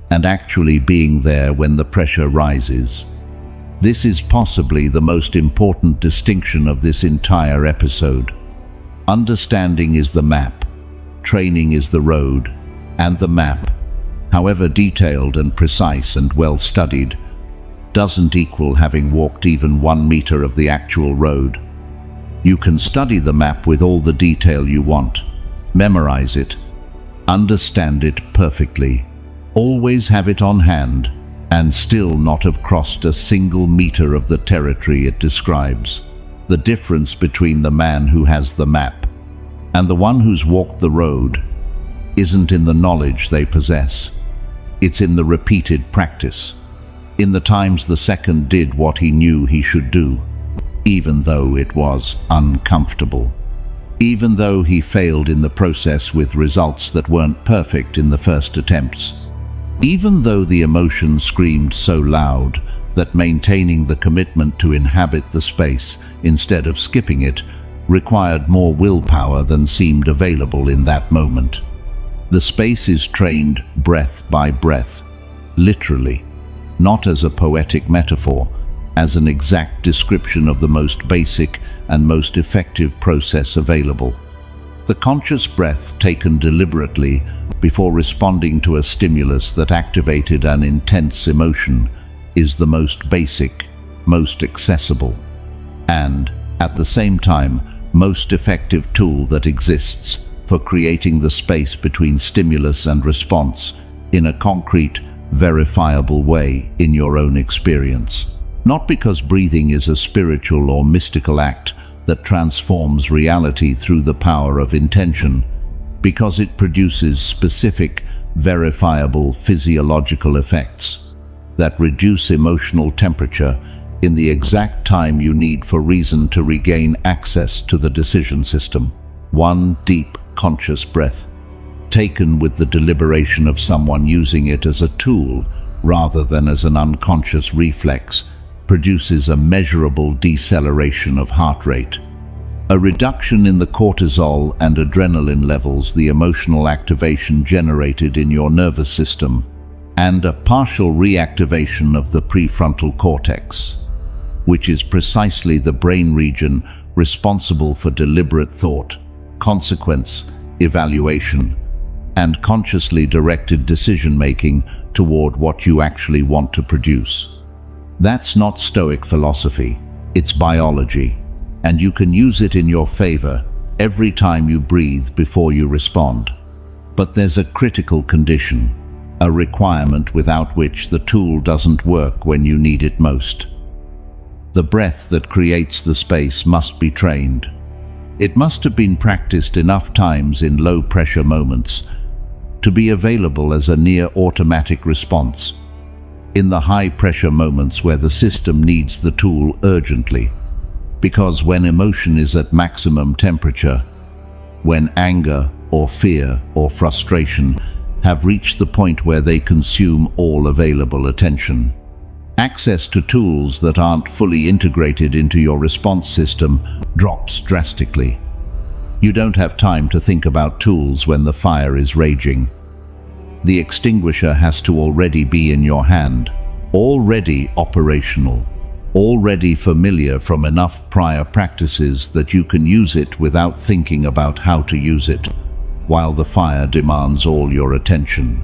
and actually being there when the pressure rises. This is possibly the most important distinction of this entire episode. Understanding is the map, training is the road, and the map, however detailed and precise and well studied, doesn't equal having walked even 1 meter of the actual road. You can study the map with all the detail you want, memorize it, understand it perfectly, always have it on hand, and still not have crossed a single meter of the territory it describes. The difference between the man who has the map and the one who's walked the road isn't in the knowledge they possess. It's in the repeated practice, in the times the second did what he knew he should do, even though it was uncomfortable, even though he failed in the process with results that weren't perfect in the first attempts, even though the emotion screamed so loud that maintaining the commitment to inhabit the space instead of skipping it required more willpower than seemed available in that moment. The space is trained breath by breath, literally, not as a poetic metaphor, as an exact description of the most basic and most effective process available. The conscious breath taken deliberately before responding to a stimulus that activated an intense emotion is the most basic, most accessible, and, at the same time, most effective tool that exists for creating the space between stimulus and response in a concrete, verifiable way in your own experience. Not because breathing is a spiritual or mystical act that transforms reality through the power of intention, because it produces specific, verifiable physiological effects that reduce emotional temperature in the exact time you need for reason to regain access to the decision system. One deep, conscious breath, taken with the deliberation of someone using it as a tool rather than as an unconscious reflex, produces a measurable deceleration of heart rate, a reduction in the cortisol and adrenaline levels, the emotional activation generated in your nervous system, and a partial reactivation of the prefrontal cortex, which is precisely the brain region responsible for deliberate thought, consequence, evaluation, and consciously directed decision-making toward what you actually want to produce. That's not Stoic philosophy, it's biology, and you can use it in your favor every time you breathe before you respond. But there's a critical condition, a requirement without which the tool doesn't work when you need it most. The breath that creates the space must be trained. It must have been practiced enough times in low-pressure moments to be available as a near-automatic response in the high-pressure moments where the system needs the tool urgently. Because when emotion is at maximum temperature, when anger or fear or frustration have reached the point where they consume all available attention, access to tools that aren't fully integrated into your response system drops drastically. You don't have time to think about tools when the fire is raging. The extinguisher has to already be in your hand, already operational, already familiar from enough prior practices that you can use it without thinking about how to use it, while the fire demands all your attention.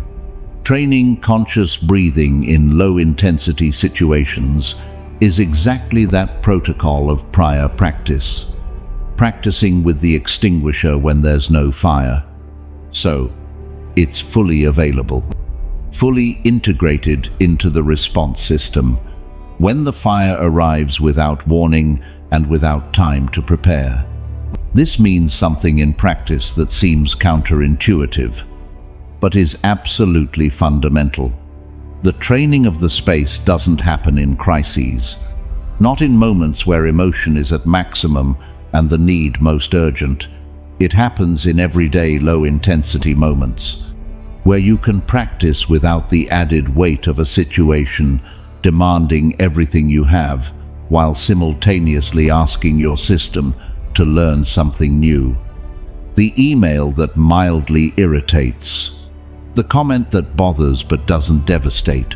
Training conscious breathing in low-intensity situations is exactly that protocol of prior practice, practicing with the extinguisher when there's no fire. So, it's fully available, fully integrated into the response system, when the fire arrives without warning and without time to prepare. This means something in practice that seems counterintuitive, but is absolutely fundamental. The training of the space doesn't happen in crises, not in moments where emotion is at maximum and the need most urgent. It happens in everyday low-intensity moments, where you can practice without the added weight of a situation demanding everything you have, while simultaneously asking your system to learn something new. The email that mildly irritates, the comment that bothers but doesn't devastate,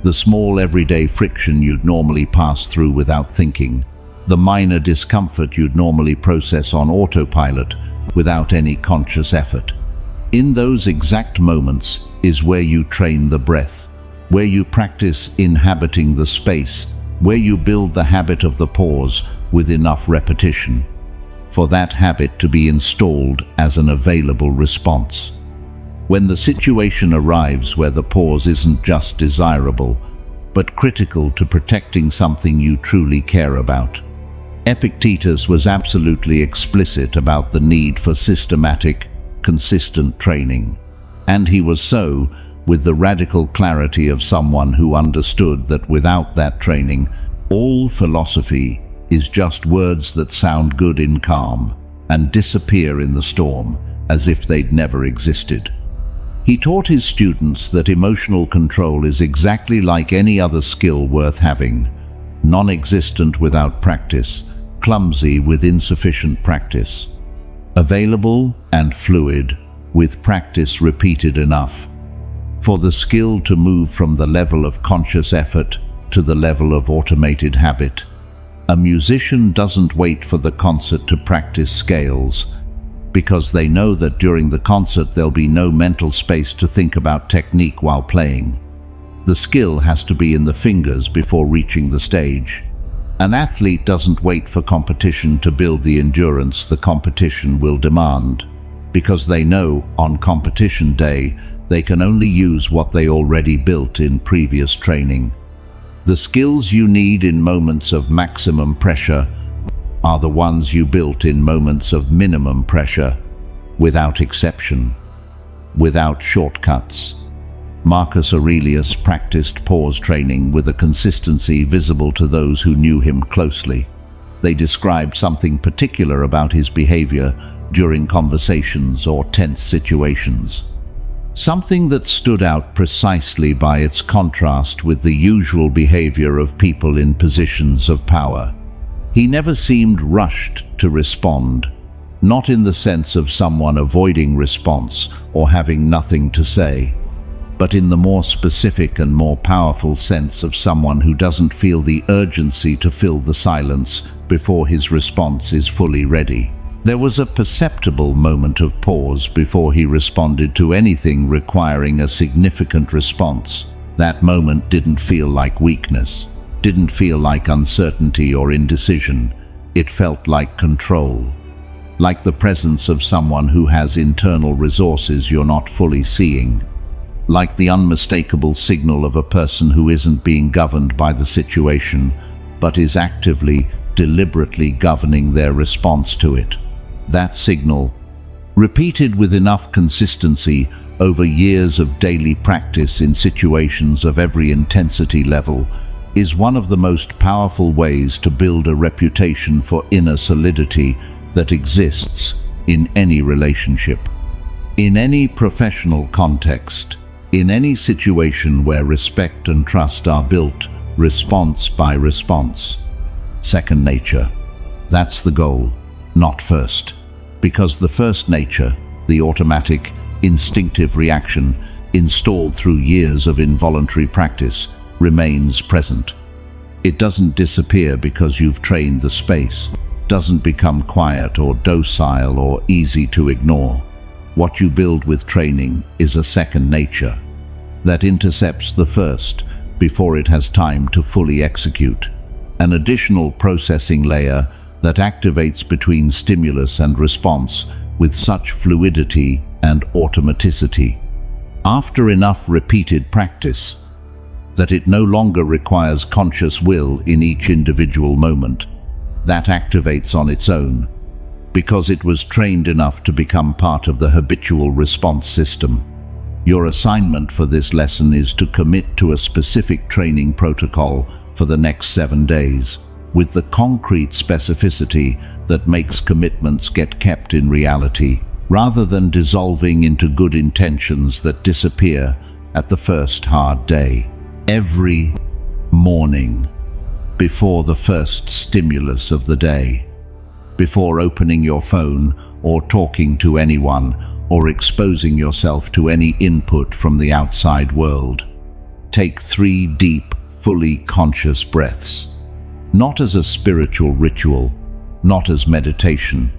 the small everyday friction you'd normally pass through without thinking, the minor discomfort you'd normally process on autopilot without any conscious effort. In those exact moments is where you train the breath, where you practice inhabiting the space, where you build the habit of the pause with enough repetition for that habit to be installed as an available response. When the situation arrives where the pause isn't just desirable, but critical to protecting something you truly care about. Epictetus was absolutely explicit about the need for systematic, consistent training, and he was so with the radical clarity of someone who understood that without that training, all philosophy is just words that sound good in calm and disappear in the storm as if they'd never existed. He taught his students that emotional control is exactly like any other skill worth having, non-existent without practice, clumsy with insufficient practice, available and fluid with practice repeated enough. for the skill to move from the level of conscious effort to the level of automated habit. A musician doesn't wait for the concert to practice scales, because they know that during the concert there'll be no mental space to think about technique while playing. The skill has to be in the fingers before reaching the stage. An athlete doesn't wait for competition to build the endurance the competition will demand, because they know on competition day they can only use what they already built in previous training. The skills you need in moments of maximum pressure are the ones you built in moments of minimum pressure, without exception, without shortcuts. Marcus Aurelius practiced pause training with a consistency visible to those who knew him closely. They described something particular about his behavior during conversations or tense situations. Something that stood out precisely by its contrast with the usual behavior of people in positions of power. He never seemed rushed to respond, not in the sense of someone avoiding response or having nothing to say, but in the more specific and more powerful sense of someone who doesn't feel the urgency to fill the silence before his response is fully ready. There was a perceptible moment of pause before he responded to anything requiring a significant response. That moment didn't feel like weakness, didn't feel like uncertainty or indecision. It felt like control, like the presence of someone who has internal resources you're not fully seeing, like the unmistakable signal of a person who isn't being governed by the situation, but is actively, deliberately governing their response to it. That signal, repeated with enough consistency over years of daily practice in situations of every intensity level, is one of the most powerful ways to build a reputation for inner solidity that exists in any relationship. In any professional context, in any situation where respect and trust are built response by response. Second nature. That's the goal, not first. Because the first nature, the automatic, instinctive reaction installed through years of involuntary practice, remains present. It doesn't disappear because you've trained the space, doesn't become quiet or docile or easy to ignore. What you build with training is a second nature that intercepts the first before it has time to fully execute, an additional processing layer that activates between stimulus and response with such fluidity and automaticity. After enough repeated practice, that it no longer requires conscious will in each individual moment, that activates on its own, because it was trained enough to become part of the habitual response system. Your assignment for this lesson is to commit to a specific training protocol for the next 7 days, with the concrete specificity that makes commitments get kept in reality, rather than dissolving into good intentions that disappear at the first hard day. Every morning, before the first stimulus of the day, before opening your phone or talking to anyone or exposing yourself to any input from the outside world, take 3 deep, fully conscious breaths. Not as a spiritual ritual, not as meditation,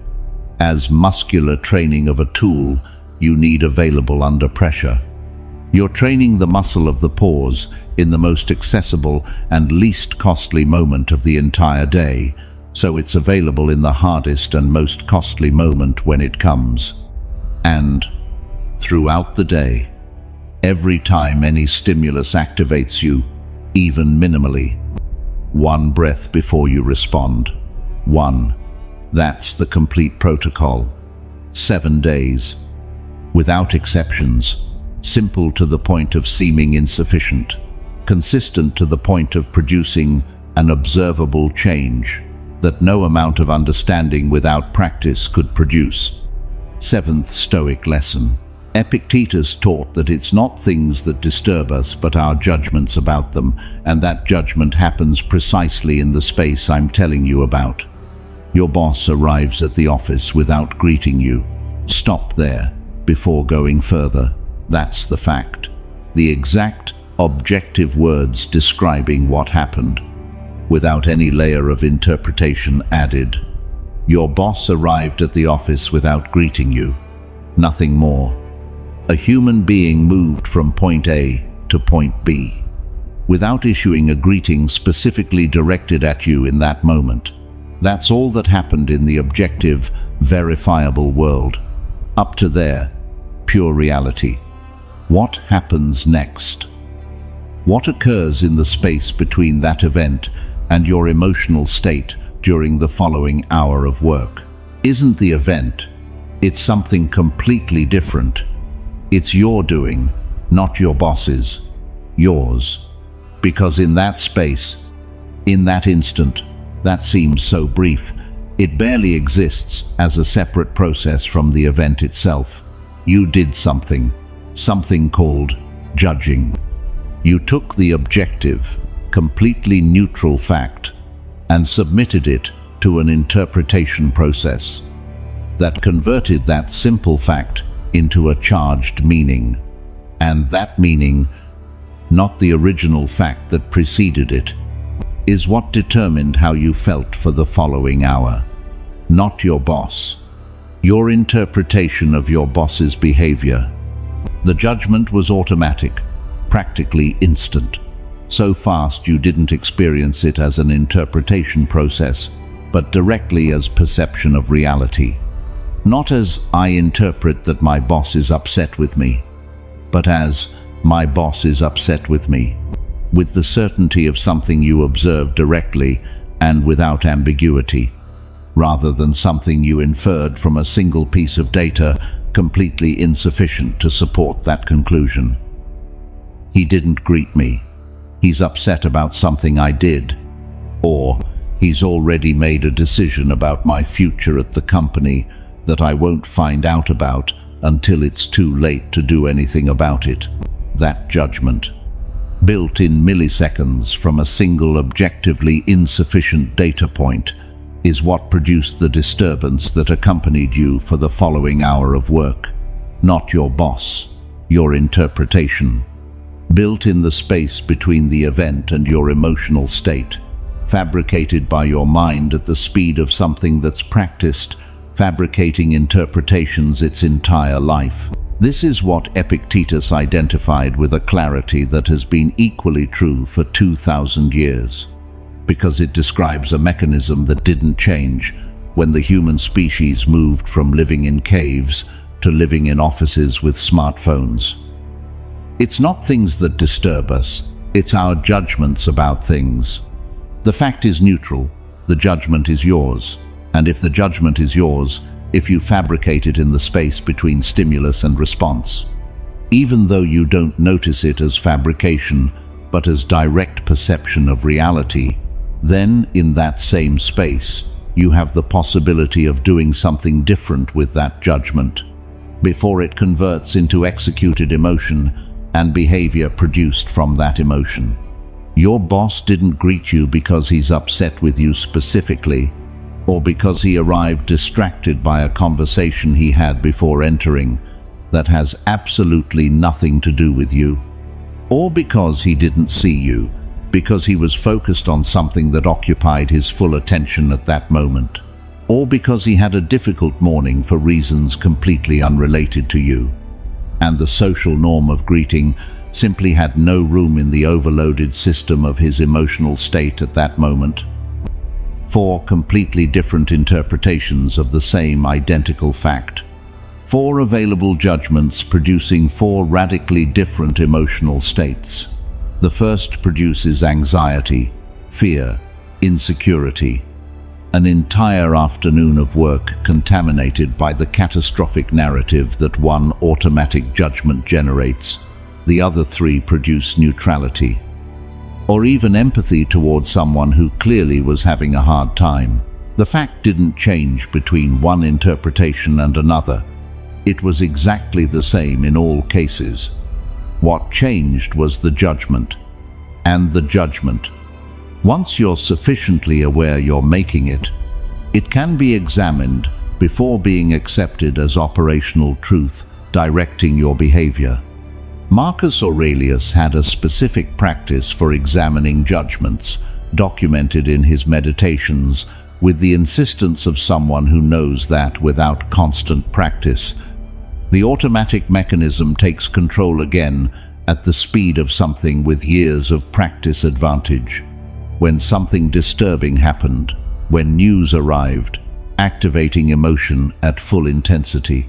as muscular training of a tool you need available under pressure. You're training the muscle of the pause in the most accessible and least costly moment of the entire day, so it's available in the hardest and most costly moment when it comes. And throughout the day, every time any stimulus activates you, even minimally, 1 breath before you respond. 1. That's the complete protocol. 7 days, without exceptions, simple to the point of seeming insufficient, consistent to the point of producing an observable change that no amount of understanding without practice could produce. 7th Stoic lesson. Epictetus taught that it's not things that disturb us but our judgments about them, and that judgment happens precisely in the space I'm telling you about. Your boss arrives at the office without greeting you. Stop there before going further. That's the fact. the exact, objective words describing what happened, without any layer of interpretation added. Your boss arrived at the office without greeting you. Nothing more. A human being moved from point A to point B, without issuing a greeting specifically directed at you in that moment. That's all that happened in the objective, verifiable world. Up to there, pure reality. What happens next? What occurs in the space between that event and your emotional state during the following hour of work isn't the event. It's something completely different. It's your doing, not your boss's. Yours. Because in that space, in that instant, that seems so brief, it barely exists as a separate process from the event itself. You did something called judging. You took the objective, completely neutral fact and submitted it to an interpretation process that converted that simple fact into a charged meaning. And that meaning, not the original fact that preceded it, is what determined how you felt for the following hour. Not your boss. Your interpretation of your boss's behavior. The judgment was automatic, practically instant. So fast you didn't experience it as an interpretation process, but directly as perception of reality. Not as I interpret that my boss is upset with me, but as my boss is upset with me, with the certainty of something you observed directly and without ambiguity, rather than something you inferred from a single piece of data completely insufficient to support that conclusion. He didn't greet me. He's upset about something I did. Or he's already made a decision about my future at the company that I won't find out about until it's too late to do anything about it. That judgment, built in milliseconds from a single objectively insufficient data point, is what produced the disturbance that accompanied you for the following hour of work. Not your boss, your interpretation. Built in the space between the event and your emotional state, fabricated by your mind at the speed of something that's practiced, fabricating interpretations its entire life. This is what Epictetus identified with a clarity that has been equally true for 2,000 years, because it describes a mechanism that didn't change when the human species moved from living in caves to living in offices with smartphones. It's not things that disturb us, it's our judgments about things. The fact is neutral, the judgment is yours, and if the judgment is yours, if you fabricate it in the space between stimulus and response, even though you don't notice it as fabrication, but as direct perception of reality, then in that same space, you have the possibility of doing something different with that judgment, before it converts into executed emotion and behavior produced from that emotion. Your boss didn't greet you because he's upset with you specifically, or because he arrived distracted by a conversation he had before entering that has absolutely nothing to do with you, or because he didn't see you, because he was focused on something that occupied his full attention at that moment, or because he had a difficult morning for reasons completely unrelated to you, and the social norm of greeting simply had no room in the overloaded system of his emotional state at that moment. 4 completely different interpretations of the same identical fact. 4 available judgments producing 4 radically different emotional states. The first produces anxiety, fear, insecurity. An entire afternoon of work contaminated by the catastrophic narrative that one automatic judgment generates. The other 3 produce neutrality, or even empathy toward someone who clearly was having a hard time. The fact didn't change between one interpretation and another. It was exactly the same in all cases. What changed was the judgment. And the judgment, once you're sufficiently aware you're making it, it can be examined before being accepted as operational truth directing your behavior. Marcus Aurelius had a specific practice for examining judgments, documented in his Meditations, with the insistence of someone who knows that without constant practice, the automatic mechanism takes control again at the speed of something with years of practice advantage. When something disturbing happened, when news arrived, activating emotion at full intensity.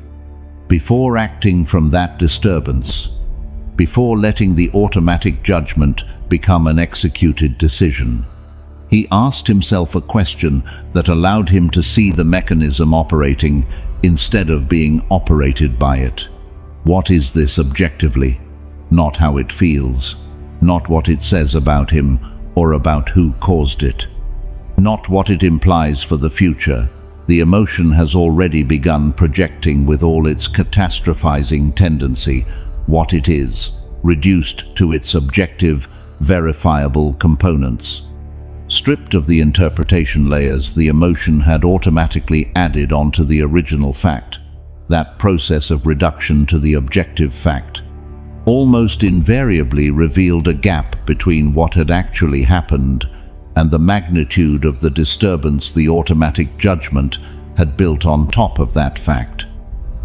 Before acting from that disturbance, before letting the automatic judgment become an executed decision, he asked himself a question that allowed him to see the mechanism operating instead of being operated by it. What is this objectively? Not how it feels, not what it says about him or about who caused it, not what it implies for the future. The emotion has already begun projecting with all its catastrophizing tendency what it is, reduced to its objective, verifiable components. Stripped of the interpretation layers, the emotion had automatically added onto the original fact. That process of reduction to the objective fact almost invariably revealed a gap between what had actually happened and the magnitude of the disturbance the automatic judgment had built on top of that fact.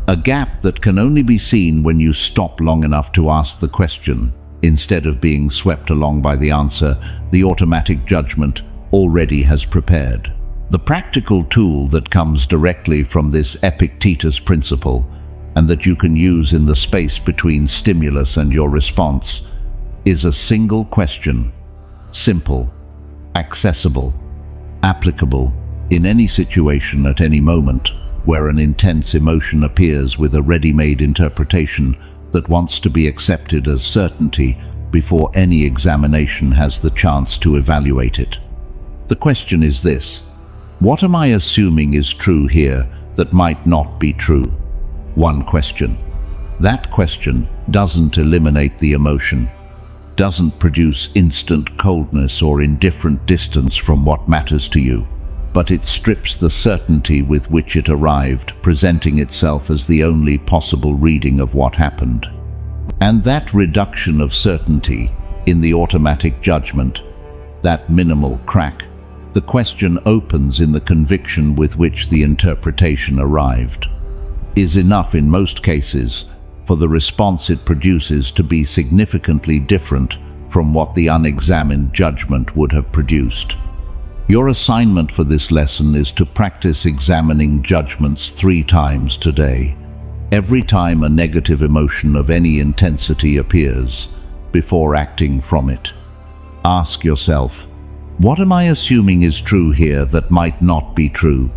A gap that can only be seen when you stop long enough to ask the question. Instead of being swept along by the answer, the automatic judgment already has prepared. The practical tool that comes directly from this Epictetus principle, and that you can use in the space between stimulus and your response, is a single question. Simple, accessible, applicable in any situation at any moment where an intense emotion appears with a ready-made interpretation that wants to be accepted as certainty before any examination has the chance to evaluate it. The question is this: what am I assuming is true here that might not be true? One question. That question doesn't eliminate the emotion, doesn't produce instant coldness or indifferent distance from what matters to you, but it strips the certainty with which it arrived, presenting itself as the only possible reading of what happened. And that reduction of certainty in the automatic judgment, that minimal crack, the question opens in the conviction with which the interpretation arrived, is enough in most cases for the response it produces to be significantly different from what the unexamined judgment would have produced. Your assignment for this lesson is to practice examining judgments 3 times today. Every time a negative emotion of any intensity appears, before acting from it, ask yourself, what am I assuming is true here that might not be true?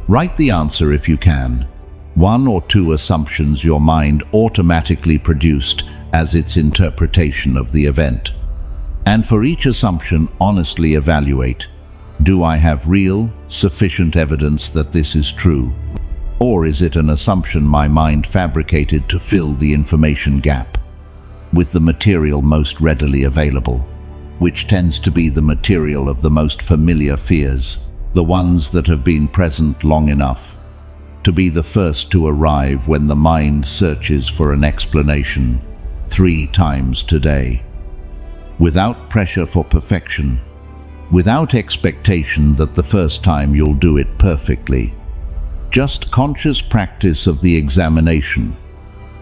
Write the answer if you can. 1 or 2 assumptions your mind automatically produced as its interpretation of the event. And for each assumption, honestly evaluate, do I have real, sufficient evidence that this is true? Or is it an assumption my mind fabricated to fill the information gap with the material most readily available, which tends to be the material of the most familiar fears, the ones that have been present long enough to be the first to arrive when the mind searches for an explanation 3 times today, without pressure for perfection, without expectation that the first time you'll do it perfectly. Just conscious practice of the examination,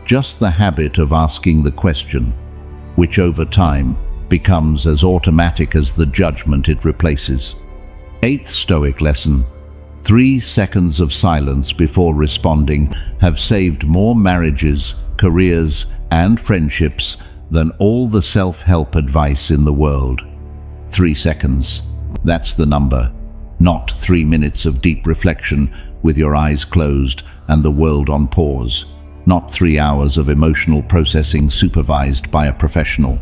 just the habit of asking the question, which over time becomes as automatic as the judgment it replaces. 8th Stoic lesson: 3 seconds of silence before responding have saved more marriages, careers, and friendships than all the self-help advice in the world. 3 seconds. That's the number. Not 3 minutes of deep reflection with your eyes closed and the world on pause. Not 3 hours of emotional processing supervised by a professional.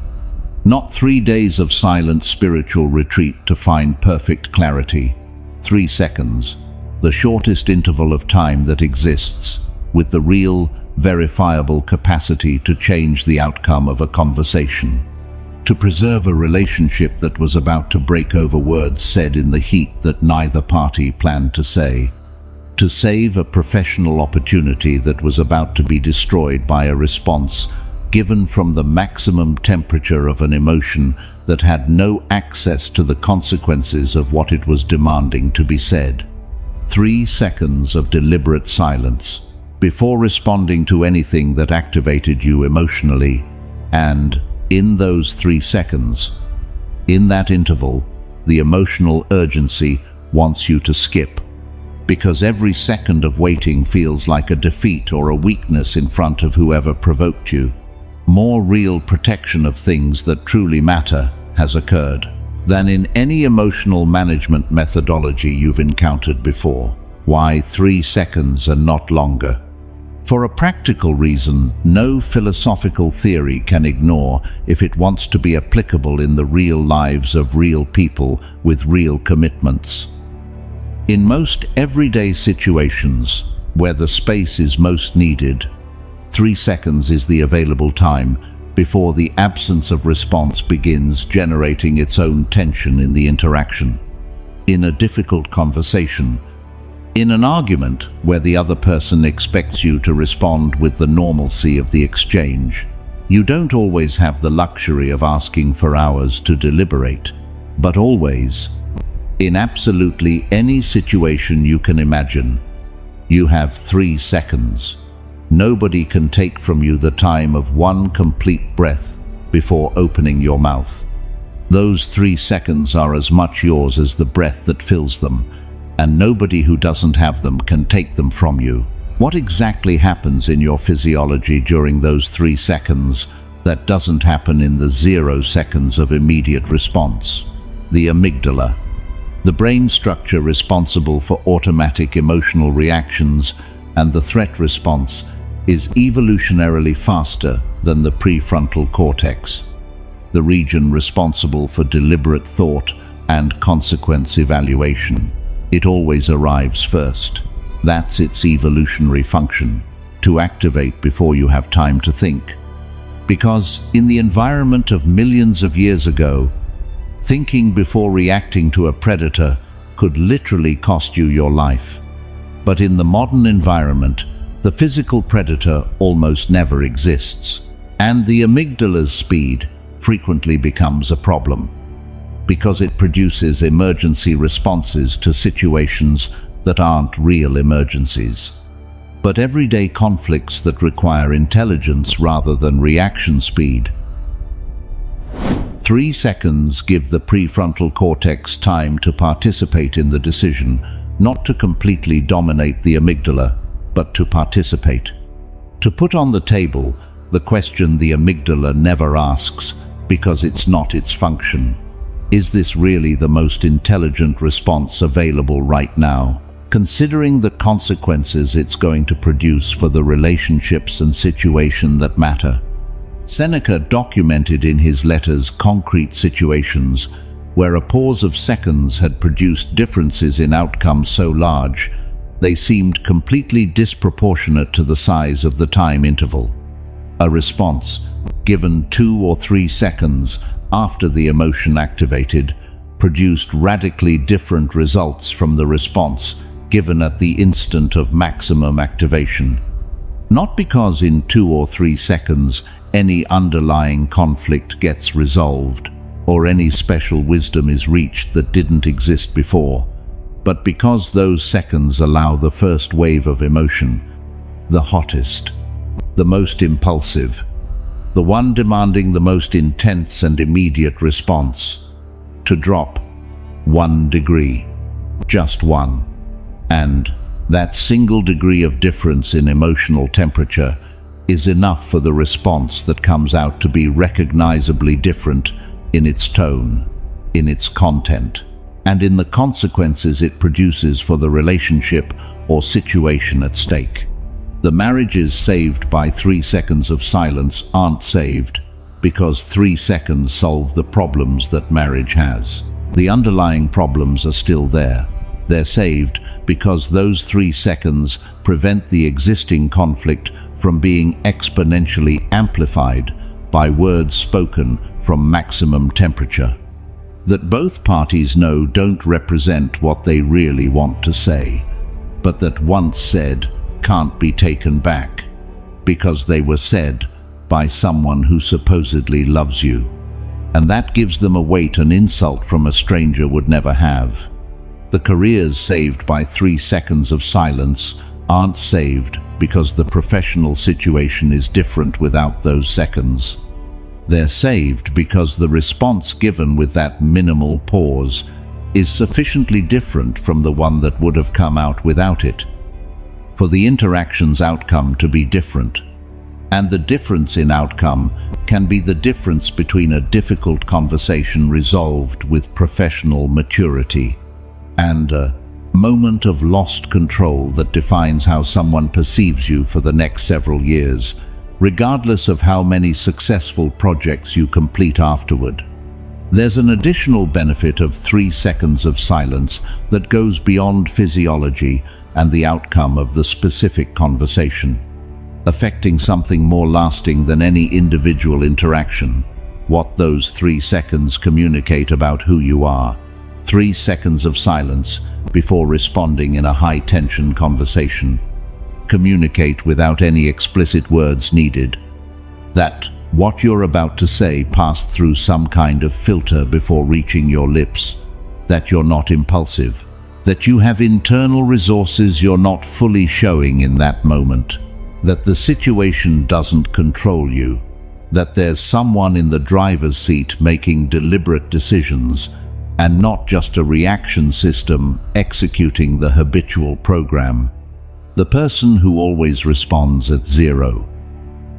Not 3 days of silent spiritual retreat to find perfect clarity. 3 seconds. The shortest interval of time that exists, with the real, verifiable capacity to change the outcome of a conversation. To preserve a relationship that was about to break over words said in the heat that neither party planned to say. To save a professional opportunity that was about to be destroyed by a response given from the maximum temperature of an emotion that had no access to the consequences of what it was demanding to be said. 3 seconds of deliberate silence before responding to anything that activated you emotionally, and in those 3 seconds, in that interval, the emotional urgency wants you to skip, because every second of waiting feels like a defeat or a weakness in front of whoever provoked you. More real protection of things that truly matter has occurred than in any emotional management methodology you've encountered before. Why 3 seconds and not longer? For a practical reason no philosophical theory can ignore if it wants to be applicable in the real lives of real people with real commitments. In most everyday situations where the space is most needed, 3 seconds is the available time before the absence of response begins generating its own tension in the interaction. In a difficult conversation, in an argument where the other person expects you to respond with the normalcy of the exchange, you don't always have the luxury of asking for hours to deliberate, but always, in absolutely any situation you can imagine, you have 3 seconds. Nobody can take from you the time of one complete breath before opening your mouth. Those 3 seconds are as much yours as the breath that fills them, and nobody who doesn't have them can take them from you. What exactly happens in your physiology during those 3 seconds that doesn't happen in the 0 seconds of immediate response? The amygdala, the brain structure responsible for automatic emotional reactions and the threat response, is evolutionarily faster than the prefrontal cortex, the region responsible for deliberate thought and consequence evaluation. It always arrives first. That's its evolutionary function, to activate before you have time to think. Because in the environment of millions of years ago, thinking before reacting to a predator could literally cost you your life. But in the modern environment, the physical predator almost never exists, and the amygdala's speed frequently becomes a problem, because it produces emergency responses to situations that aren't real emergencies, but everyday conflicts that require intelligence rather than reaction speed. 3 seconds give the prefrontal cortex time to participate in the decision, not to completely dominate the amygdala, but to participate. To put on the table the question the amygdala never asks because it's not its function. Is this really the most intelligent response available right now, considering the consequences it's going to produce for the relationships and situation that matter? Seneca documented in his letters concrete situations where a pause of seconds had produced differences in outcomes so large they seemed completely disproportionate to the size of the time interval. A response, given 2 or 3 seconds after the emotion activated, produced radically different results from the response given at the instant of maximum activation. Not because in 2 or 3 seconds any underlying conflict gets resolved, or any special wisdom is reached that didn't exist before, but because those seconds allow the first wave of emotion, the hottest, the most impulsive, the one demanding the most intense and immediate response, to drop 1 degree, just 1. And that single degree of difference in emotional temperature is enough for the response that comes out to be recognizably different in its tone, in its content, and in the consequences it produces for the relationship or situation at stake. The marriages saved by 3 seconds of silence aren't saved because 3 seconds solve the problems that marriage has. The underlying problems are still there. They're saved because those 3 seconds prevent the existing conflict from being exponentially amplified by words spoken from maximum temperature, that both parties know don't represent what they really want to say, but that once said can't be taken back, because they were said by someone who supposedly loves you. And that gives them a weight an insult from a stranger would never have. The careers saved by 3 seconds of silence aren't saved because the professional situation is different without those seconds. They're saved because the response given with that minimal pause is sufficiently different from the one that would have come out without it, for the interaction's outcome to be different. And the difference in outcome can be the difference between a difficult conversation resolved with professional maturity and a moment of lost control that defines how someone perceives you for the next several years, regardless of how many successful projects you complete afterward. There's an additional benefit of 3 seconds of silence that goes beyond physiology and the outcome of the specific conversation, affecting something more lasting than any individual interaction: what those 3 seconds communicate about who you are. 3 seconds of silence before responding in a high-tension conversation communicate without any explicit words needed that what you're about to say passed through some kind of filter before reaching your lips, that you're not impulsive, that you have internal resources you're not fully showing in that moment, that the situation doesn't control you, that there's someone in the driver's seat making deliberate decisions and not just a reaction system executing the habitual program. The person who always responds at 0,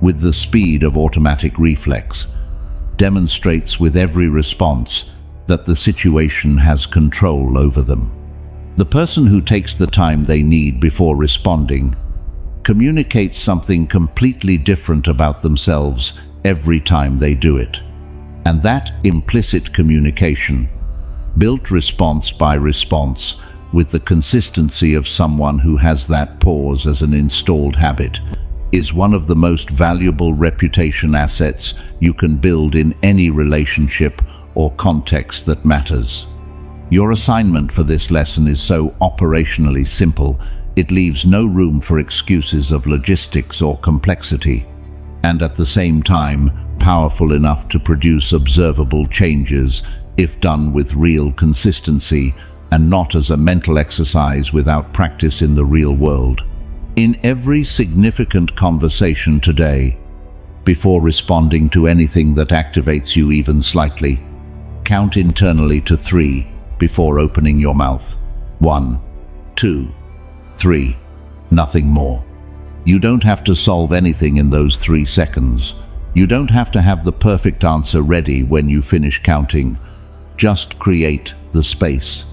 with the speed of automatic reflex, demonstrates with every response that the situation has control over them. The person who takes the time they need before responding communicates something completely different about themselves every time they do it. And that implicit communication, built response by response, with the consistency of someone who has that pause as an installed habit, is one of the most valuable reputation assets you can build in any relationship or context that matters. Your assignment for this lesson is so operationally simple, it leaves no room for excuses of logistics or complexity, and at the same time powerful enough to produce observable changes if done with real consistency and not as a mental exercise without practice in the real world. In every significant conversation today, before responding to anything that activates you even slightly, count internally to 3 before opening your mouth. 1, 2, 3. Nothing more. You don't have to solve anything in those 3 seconds. You don't have to have the perfect answer ready when you finish counting. Just create the space.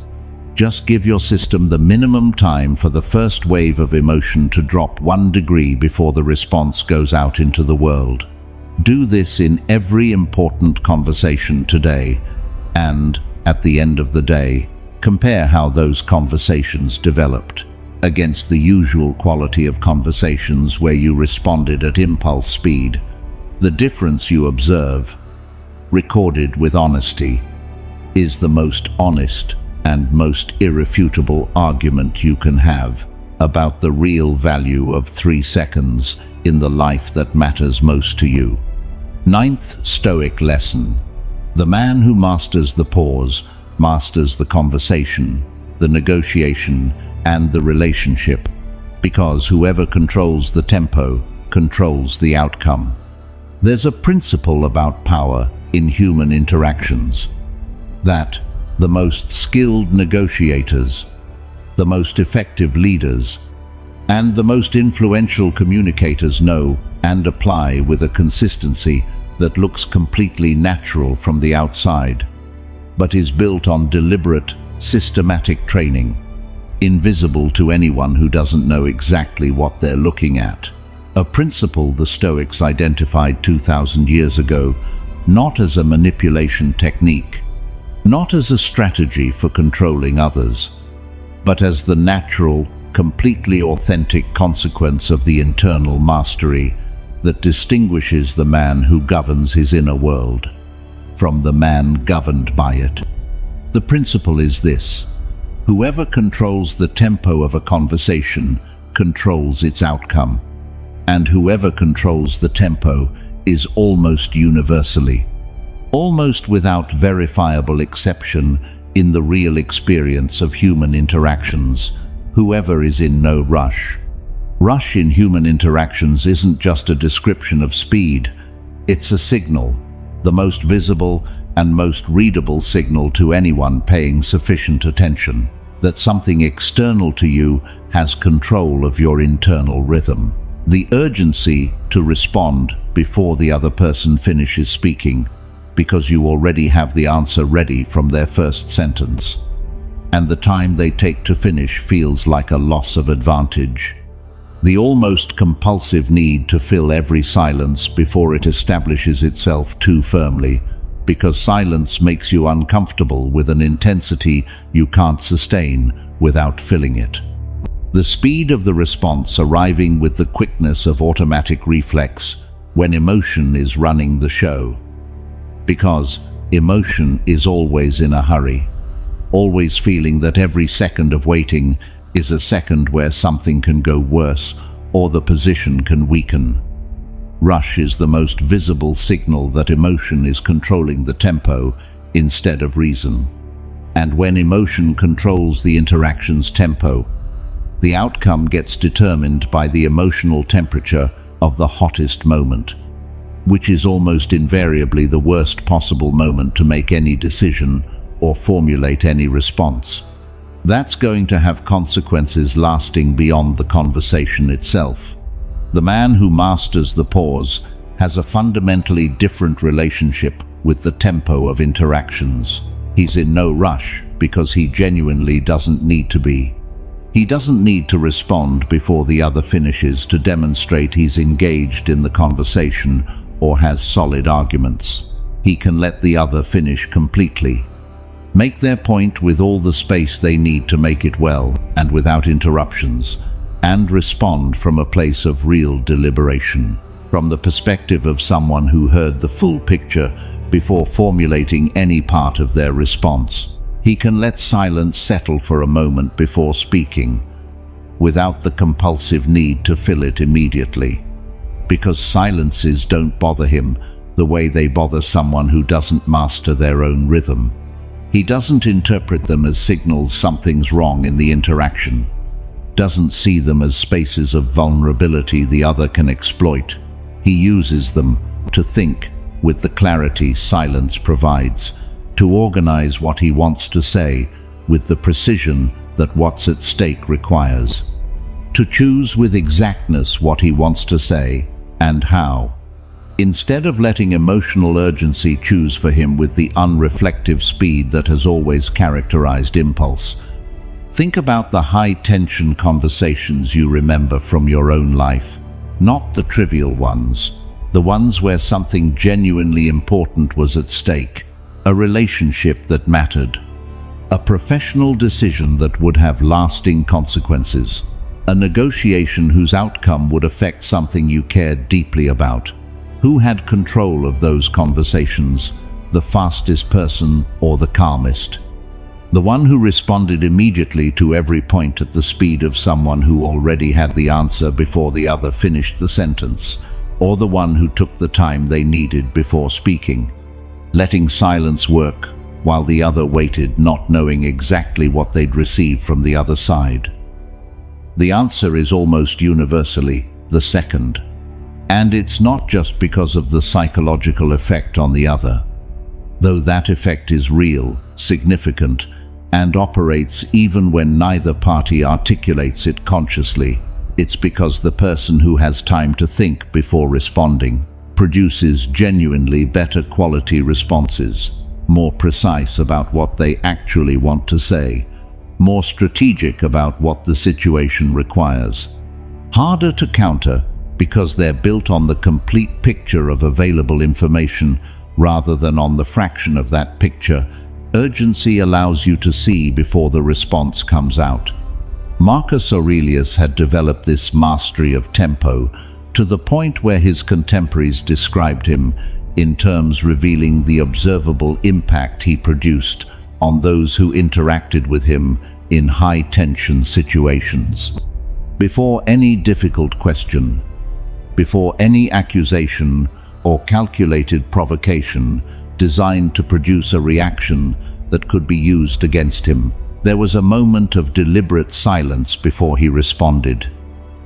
Just give your system the minimum time for the first wave of emotion to drop 1 degree before the response goes out into the world. Do this in every important conversation today, and, at the end of the day, compare how those conversations developed against the usual quality of conversations where you responded at impulse speed. The difference you observe, recorded with honesty, is the most honest and most irrefutable argument you can have about the real value of 3 seconds in the life that matters most to you. 9th Stoic lesson. The man who masters the pause masters the conversation, the negotiation, and the relationship, because whoever controls the tempo controls the outcome. There's a principle about power in human interactions that the most skilled negotiators, the most effective leaders, and the most influential communicators know and apply with a consistency that looks completely natural from the outside, but is built on deliberate, systematic training, invisible to anyone who doesn't know exactly what they're looking at. A principle the Stoics identified 2,000 years ago, not as a manipulation technique, not as a strategy for controlling others, but as the natural, completely authentic consequence of the internal mastery that distinguishes the man who governs his inner world from the man governed by it. The principle is this: whoever controls the tempo of a conversation controls its outcome, and whoever controls the tempo is almost universally, almost without verifiable exception in the real experience of human interactions, whoever is in no rush. Rush in human interactions isn't just a description of speed, it's a signal, the most visible and most readable signal to anyone paying sufficient attention, that something external to you has control of your internal rhythm. The urgency to respond before the other person finishes speaking, because you already have the answer ready from their first sentence, and the time they take to finish feels like a loss of advantage. The almost compulsive need to fill every silence before it establishes itself too firmly, because silence makes you uncomfortable with an intensity you can't sustain without filling it. The speed of the response arriving with the quickness of automatic reflex when emotion is running the show. Because emotion is always in a hurry, always feeling that every second of waiting is a second where something can go worse or the position can weaken. Rush is the most visible signal that emotion is controlling the tempo instead of reason. And when emotion controls the interaction's tempo, the outcome gets determined by the emotional temperature of the hottest moment, which is almost invariably the worst possible moment to make any decision or formulate any response. That's going to have consequences lasting beyond the conversation itself. The man who masters the pause has a fundamentally different relationship with the tempo of interactions. He's in no rush because he genuinely doesn't need to be. He doesn't need to respond before the other finishes to demonstrate he's engaged in the conversation or has solid arguments. He can let the other finish completely, make their point with all the space they need to make it well and without interruptions, and respond from a place of real deliberation, from the perspective of someone who heard the full picture before formulating any part of their response. He can let silence settle for a moment before speaking, without the compulsive need to fill it immediately, because silences don't bother him the way they bother someone who doesn't master their own rhythm. He doesn't interpret them as signals something's wrong in the interaction, doesn't see them as spaces of vulnerability the other can exploit. He uses them to think with the clarity silence provides, to organize what he wants to say with the precision that what's at stake requires, to choose with exactness what he wants to say and how, instead of letting emotional urgency choose for him with the unreflective speed that has always characterized impulse. Think about the high-tension conversations you remember from your own life, not the trivial ones, the ones where something genuinely important was at stake, a relationship that mattered, a professional decision that would have lasting consequences, a negotiation whose outcome would affect something you cared deeply about. Who had control of those conversations, the fastest person or the calmest? The one who responded immediately to every point at the speed of someone who already had the answer before the other finished the sentence, or the one who took the time they needed before speaking, letting silence work while the other waited, not knowing exactly what they'd receive from the other side? The answer is almost universally the second. And it's not just because of the psychological effect on the other, though that effect is real, significant, and operates even when neither party articulates it consciously. It's because the person who has time to think before responding produces genuinely better quality responses, more precise about what they actually want to say, more strategic about what the situation requires, harder to counter because they're built on the complete picture of available information rather than on the fraction of that picture. Urgency allows you to see before the response comes out. Marcus Aurelius had developed this mastery of tempo to the point where his contemporaries described him in terms revealing the observable impact he produced on those who interacted with him in high-tension situations. Before any difficult question, before any accusation or calculated provocation designed to produce a reaction that could be used against him. There was a moment of deliberate silence before he responded,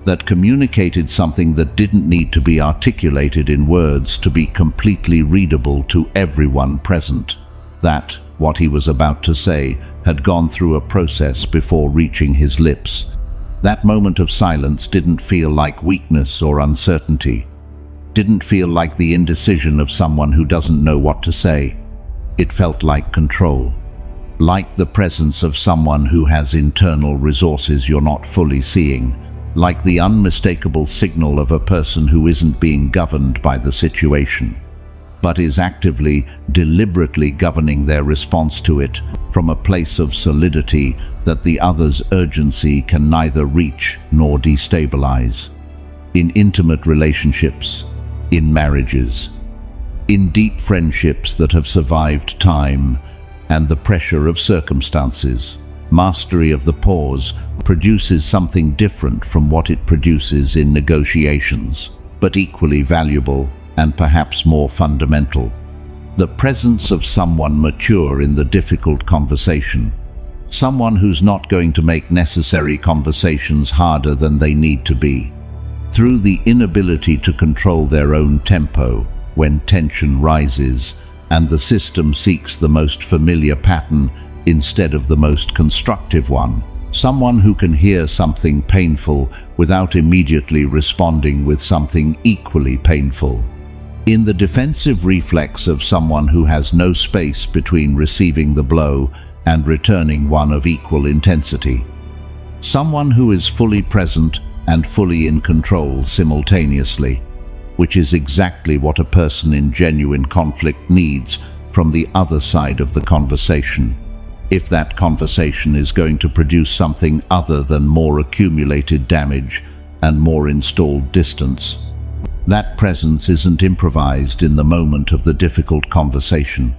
that communicated something that didn't need to be articulated in words to be completely readable to everyone present. That what he was about to say had gone through a process before reaching his lips. That moment of silence didn't feel like weakness or uncertainty. Didn't feel like the indecision of someone who doesn't know what to say. It felt like control. Like the presence of someone who has internal resources you're not fully seeing. Like the unmistakable signal of a person who isn't being governed by the situation, but is actively, deliberately governing their response to it from a place of solidity that the other's urgency can neither reach nor destabilize. In intimate relationships, in marriages, in deep friendships that have survived time and the pressure of circumstances, mastery of the pause produces something different from what it produces in negotiations, but equally valuable and perhaps more fundamental. The presence of someone mature in the difficult conversation. Someone who's not going to make necessary conversations harder than they need to be. Through the inability to control their own tempo when tension rises and the system seeks the most familiar pattern instead of the most constructive one. Someone who can hear something painful without immediately responding with something equally painful. In the defensive reflex of someone who has no space between receiving the blow and returning one of equal intensity. Someone who is fully present and fully in control simultaneously, which is exactly what a person in genuine conflict needs from the other side of the conversation. If that conversation is going to produce something other than more accumulated damage and more installed distance, that presence isn't improvised in the moment of the difficult conversation.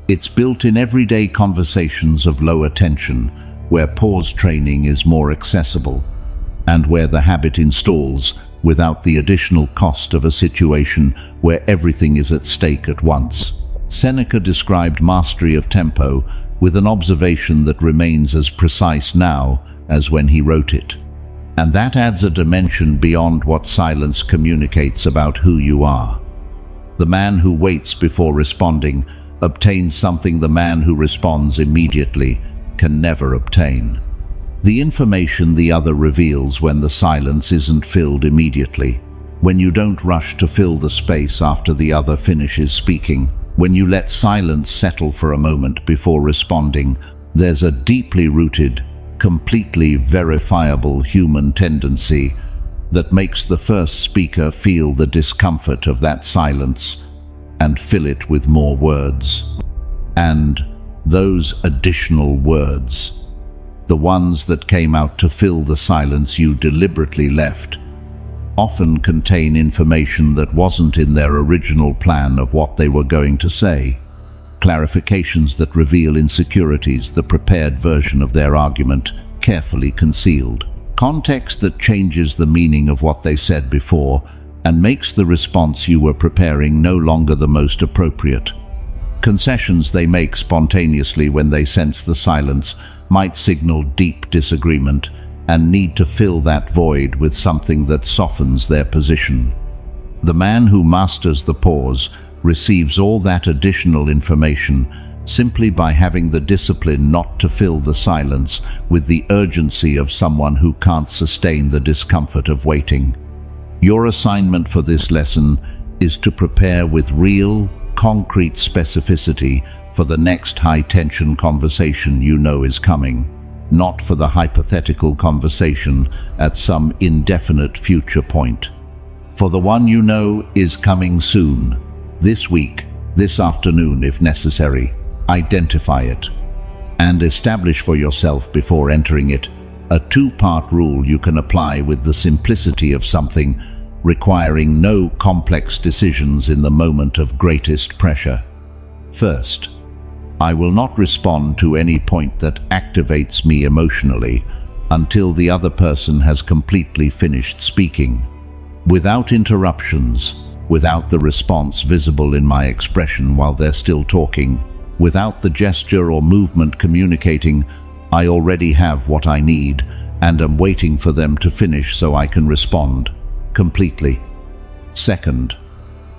It's built in everyday conversations of lower tension, where pause training is more accessible, and where the habit installs without the additional cost of a situation where everything is at stake at once. Seneca described mastery of tempo with an observation that remains as precise now as when he wrote it. And that adds a dimension beyond what silence communicates about who you are. The man who waits before responding obtains something the man who responds immediately can never obtain. The information the other reveals when the silence isn't filled immediately, when you don't rush to fill the space after the other finishes speaking, when you let silence settle for a moment before responding, there's a deeply rooted, completely verifiable human tendency that makes the first speaker feel the discomfort of that silence and fill it with more words. And those additional words, the ones that came out to fill the silence you deliberately left, often contain information that wasn't in their original plan of what they were going to say. Clarifications that reveal insecurities, the prepared version of their argument, carefully concealed. Context that changes the meaning of what they said before and makes the response you were preparing no longer the most appropriate. Concessions they make spontaneously when they sense the silence might signal deep disagreement and need to fill that void with something that softens their position. The man who masters the pause receives all that additional information simply by having the discipline not to fill the silence with the urgency of someone who can't sustain the discomfort of waiting. Your assignment for this lesson is to prepare with real, concrete specificity for the next high-tension conversation you know is coming, not for the hypothetical conversation at some indefinite future point. For the one you know is coming soon, this week, this afternoon if necessary. Identify it and establish for yourself before entering it a two-part rule you can apply with the simplicity of something requiring no complex decisions in the moment of greatest pressure. First, I will not respond to any point that activates me emotionally until the other person has completely finished speaking. Without interruptions, without the response visible in my expression while they're still talking, without the gesture or movement communicating, I already have what I need and am waiting for them to finish so I can respond completely. Second,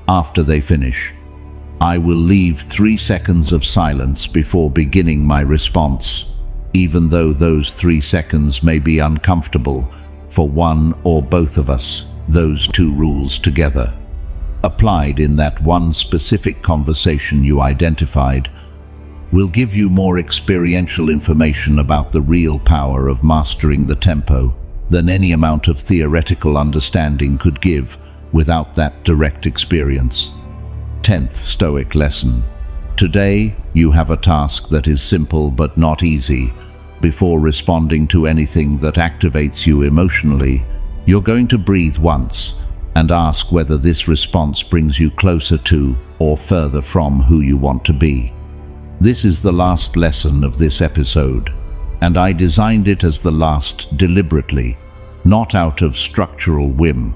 after they finish, I will leave 3 seconds of silence before beginning my response, even though those 3 seconds may be uncomfortable for one or both of us. Those 2 rules together, applied in that one specific conversation you identified, will give you more experiential information about the real power of mastering the tempo than any amount of theoretical understanding could give without that direct experience. 10th Stoic lesson. Today, you have a task that is simple but not easy. Before responding to anything that activates you emotionally, you're going to breathe once and ask whether this response brings you closer to or further from who you want to be. This is the last lesson of this episode, and I designed it as the last deliberately, not out of structural whim,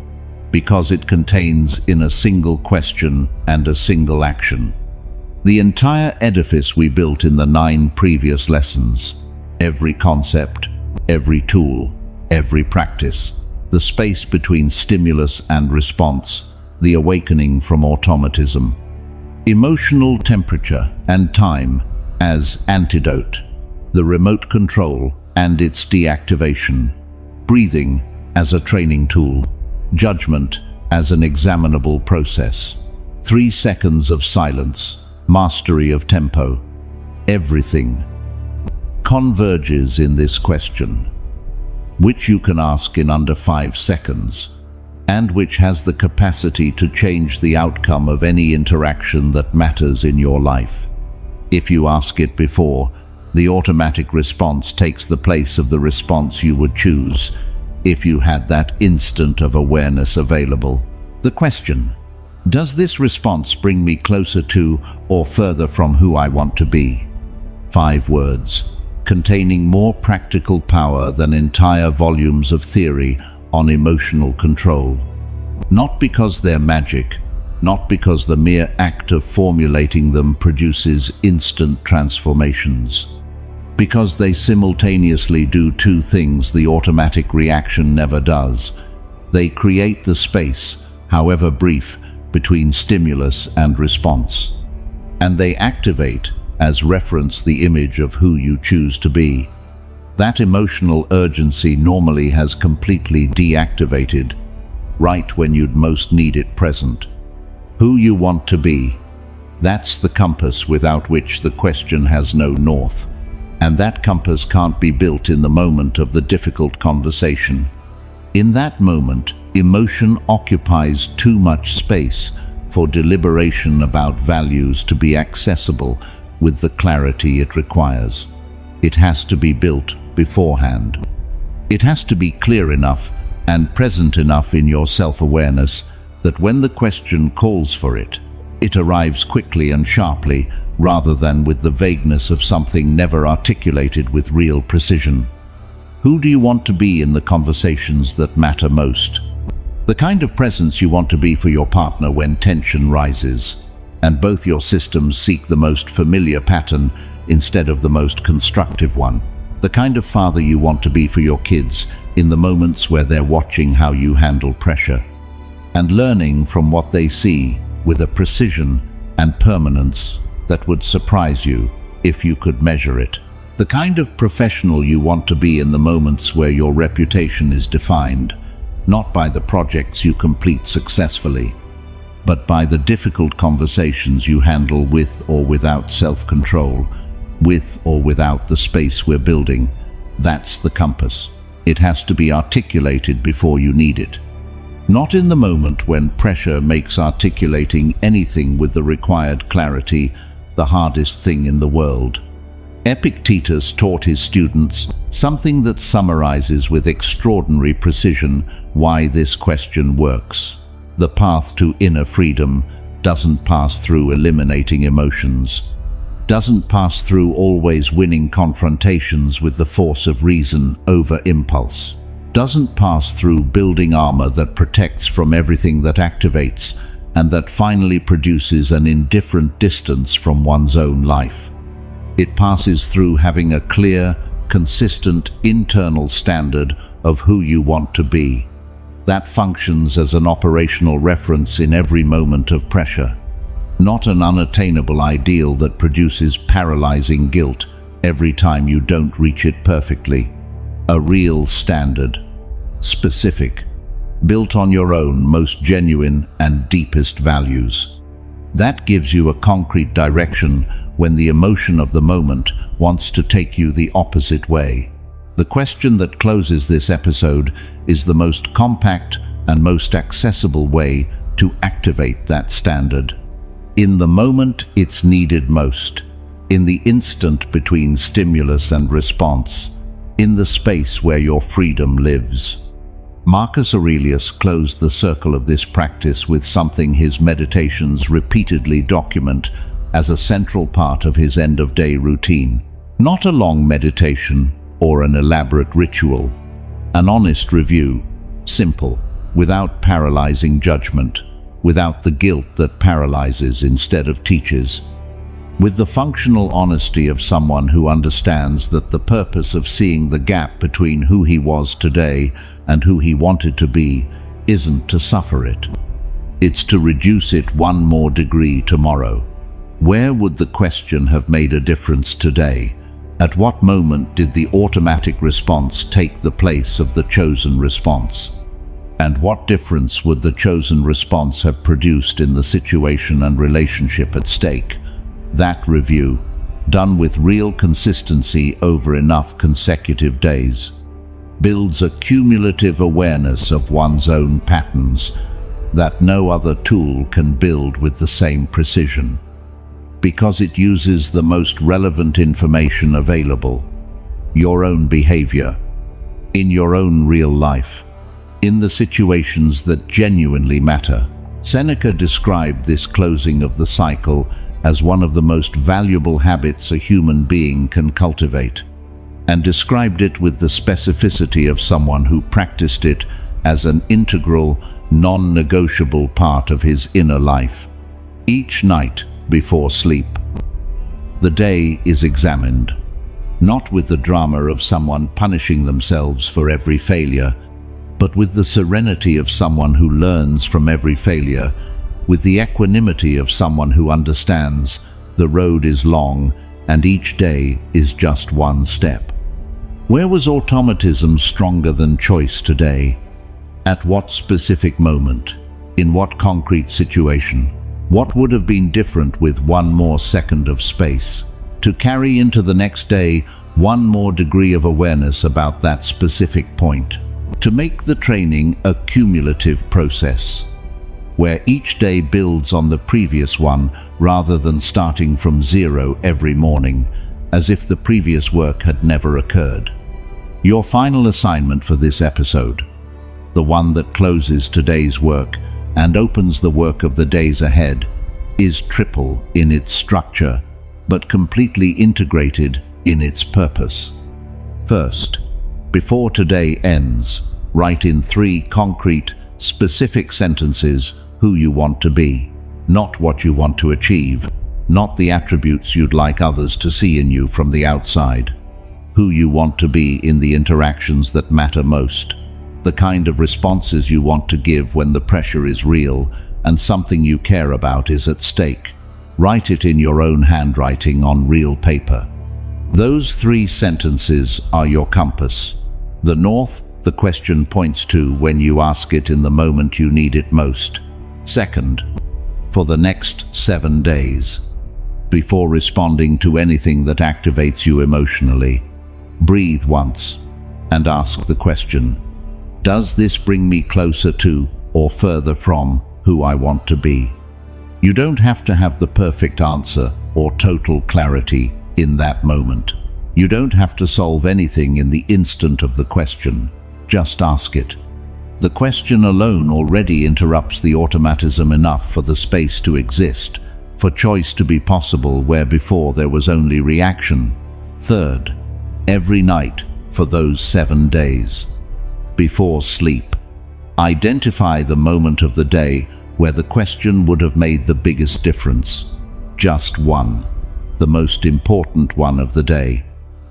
because it contains in a single question and a single action the entire edifice we built in the 9 previous lessons. Every concept, every tool, every practice, the space between stimulus and response, the awakening from automatism, emotional temperature and time as antidote, the remote control and its deactivation, breathing as a training tool, judgment as an examinable process, 3 seconds of silence, mastery of tempo. Everything converges in this question, which you can ask in under 5 seconds, and which has the capacity to change the outcome of any interaction that matters in your life. If you ask it before, the automatic response takes the place of the response you would choose if you had that instant of awareness available. The question: does this response bring me closer to or further from who I want to be? 5 words, containing more practical power than entire volumes of theory on emotional control. Not because they're magic, not because the mere act of formulating them produces instant transformations, because they simultaneously do 2 things the automatic reaction never does. They create the space, however brief, between stimulus and response, and they activate, as reference, the image of who you choose to be. That emotional urgency normally has completely deactivated, right when you'd most need it present. Who you want to be, that's the compass without which the question has no north. And that compass can't be built in the moment of the difficult conversation. In that moment, emotion occupies too much space for deliberation about values to be accessible with the clarity it requires. It has to be built beforehand. It has to be clear enough and present enough in your self-awareness that when the question calls for it, it arrives quickly and sharply, rather than with the vagueness of something never articulated with real precision. Who do you want to be in the conversations that matter most? The kind of presence you want to be for your partner when tension rises, and both your systems seek the most familiar pattern instead of the most constructive one. The kind of father you want to be for your kids in the moments where they're watching how you handle pressure, and learning from what they see with a precision and permanence that would surprise you if you could measure it. The kind of professional you want to be in the moments where your reputation is defined, not by the projects you complete successfully, but by the difficult conversations you handle with or without self-control, with or without the space we're building. That's the compass. It has to be articulated before you need it. Not in the moment when pressure makes articulating anything with the required clarity the hardest thing in the world. Epictetus taught his students something that summarizes with extraordinary precision why this question works. The path to inner freedom doesn't pass through eliminating emotions, doesn't pass through always winning confrontations with the force of reason over impulse, doesn't pass through building armor that protects from everything that activates, and that finally produces an indifferent distance from one's own life. It passes through having a clear, consistent internal standard of who you want to be. That functions as an operational reference in every moment of pressure, not an unattainable ideal that produces paralyzing guilt every time you don't reach it perfectly. A real standard, specific, built on your own most genuine and deepest values. That gives you a concrete direction when the emotion of the moment wants to take you the opposite way. The question that closes this episode is the most compact and most accessible way to activate that standard. In the moment it's needed most, in the instant between stimulus and response, in the space where your freedom lives. Marcus Aurelius closed the circle of this practice with something his meditations repeatedly document as a central part of his end-of-day routine. Not a long meditation or an elaborate ritual, an honest review, simple, without paralyzing judgment, without the guilt that paralyzes instead of teaches, with the functional honesty of someone who understands that the purpose of seeing the gap between who he was today and who he wanted to be isn't to suffer it. It's to reduce it one more degree tomorrow. Where would the question have made a difference today? At what moment did the automatic response take the place of the chosen response? And what difference would the chosen response have produced in the situation and relationship at stake? That review, done with real consistency over enough consecutive days, builds a cumulative awareness of one's own patterns that no other tool can build with the same precision, because it uses the most relevant information available, your own behavior, in your own real life, in the situations that genuinely matter. Seneca described this closing of the cycle as one of the most valuable habits a human being can cultivate, and described it with the specificity of someone who practiced it as an integral, non-negotiable part of his inner life. Each night before sleep, the day is examined, not with the drama of someone punishing themselves for every failure, but with the serenity of someone who learns from every failure, with the equanimity of someone who understands the road is long and each day is just one step. Where was automatism stronger than choice today? At what specific moment? In what concrete situation? What would have been different with one more second of space? To carry into the next day one more degree of awareness about that specific point. To make the training a cumulative process, where each day builds on the previous one rather than starting from zero every morning, as if the previous work had never occurred. Your final assignment for this episode, the one that closes today's work and opens the work of the days ahead, is triple in its structure, but completely integrated in its purpose. First, before today ends, write in 3 concrete, specific sentences who you want to be, not what you want to achieve, not the attributes you'd like others to see in you from the outside. Who you want to be in the interactions that matter most, the kind of responses you want to give when the pressure is real and something you care about is at stake. Write it in your own handwriting on real paper. Those 3 sentences are your compass. The north the question points to when you ask it in the moment you need it most. Second, for the next 7 days, before responding to anything that activates you emotionally, breathe once and ask the question, does this bring me closer to or further from who I want to be? You don't have to have the perfect answer or total clarity in that moment. You don't have to solve anything in the instant of the question. Just ask it. The question alone already interrupts the automatism enough for the space to exist, for choice to be possible where before there was only reaction. Third, every night for those 7 days, before sleep, identify the moment of the day where the question would have made the biggest difference. Just one, the most important one of the day,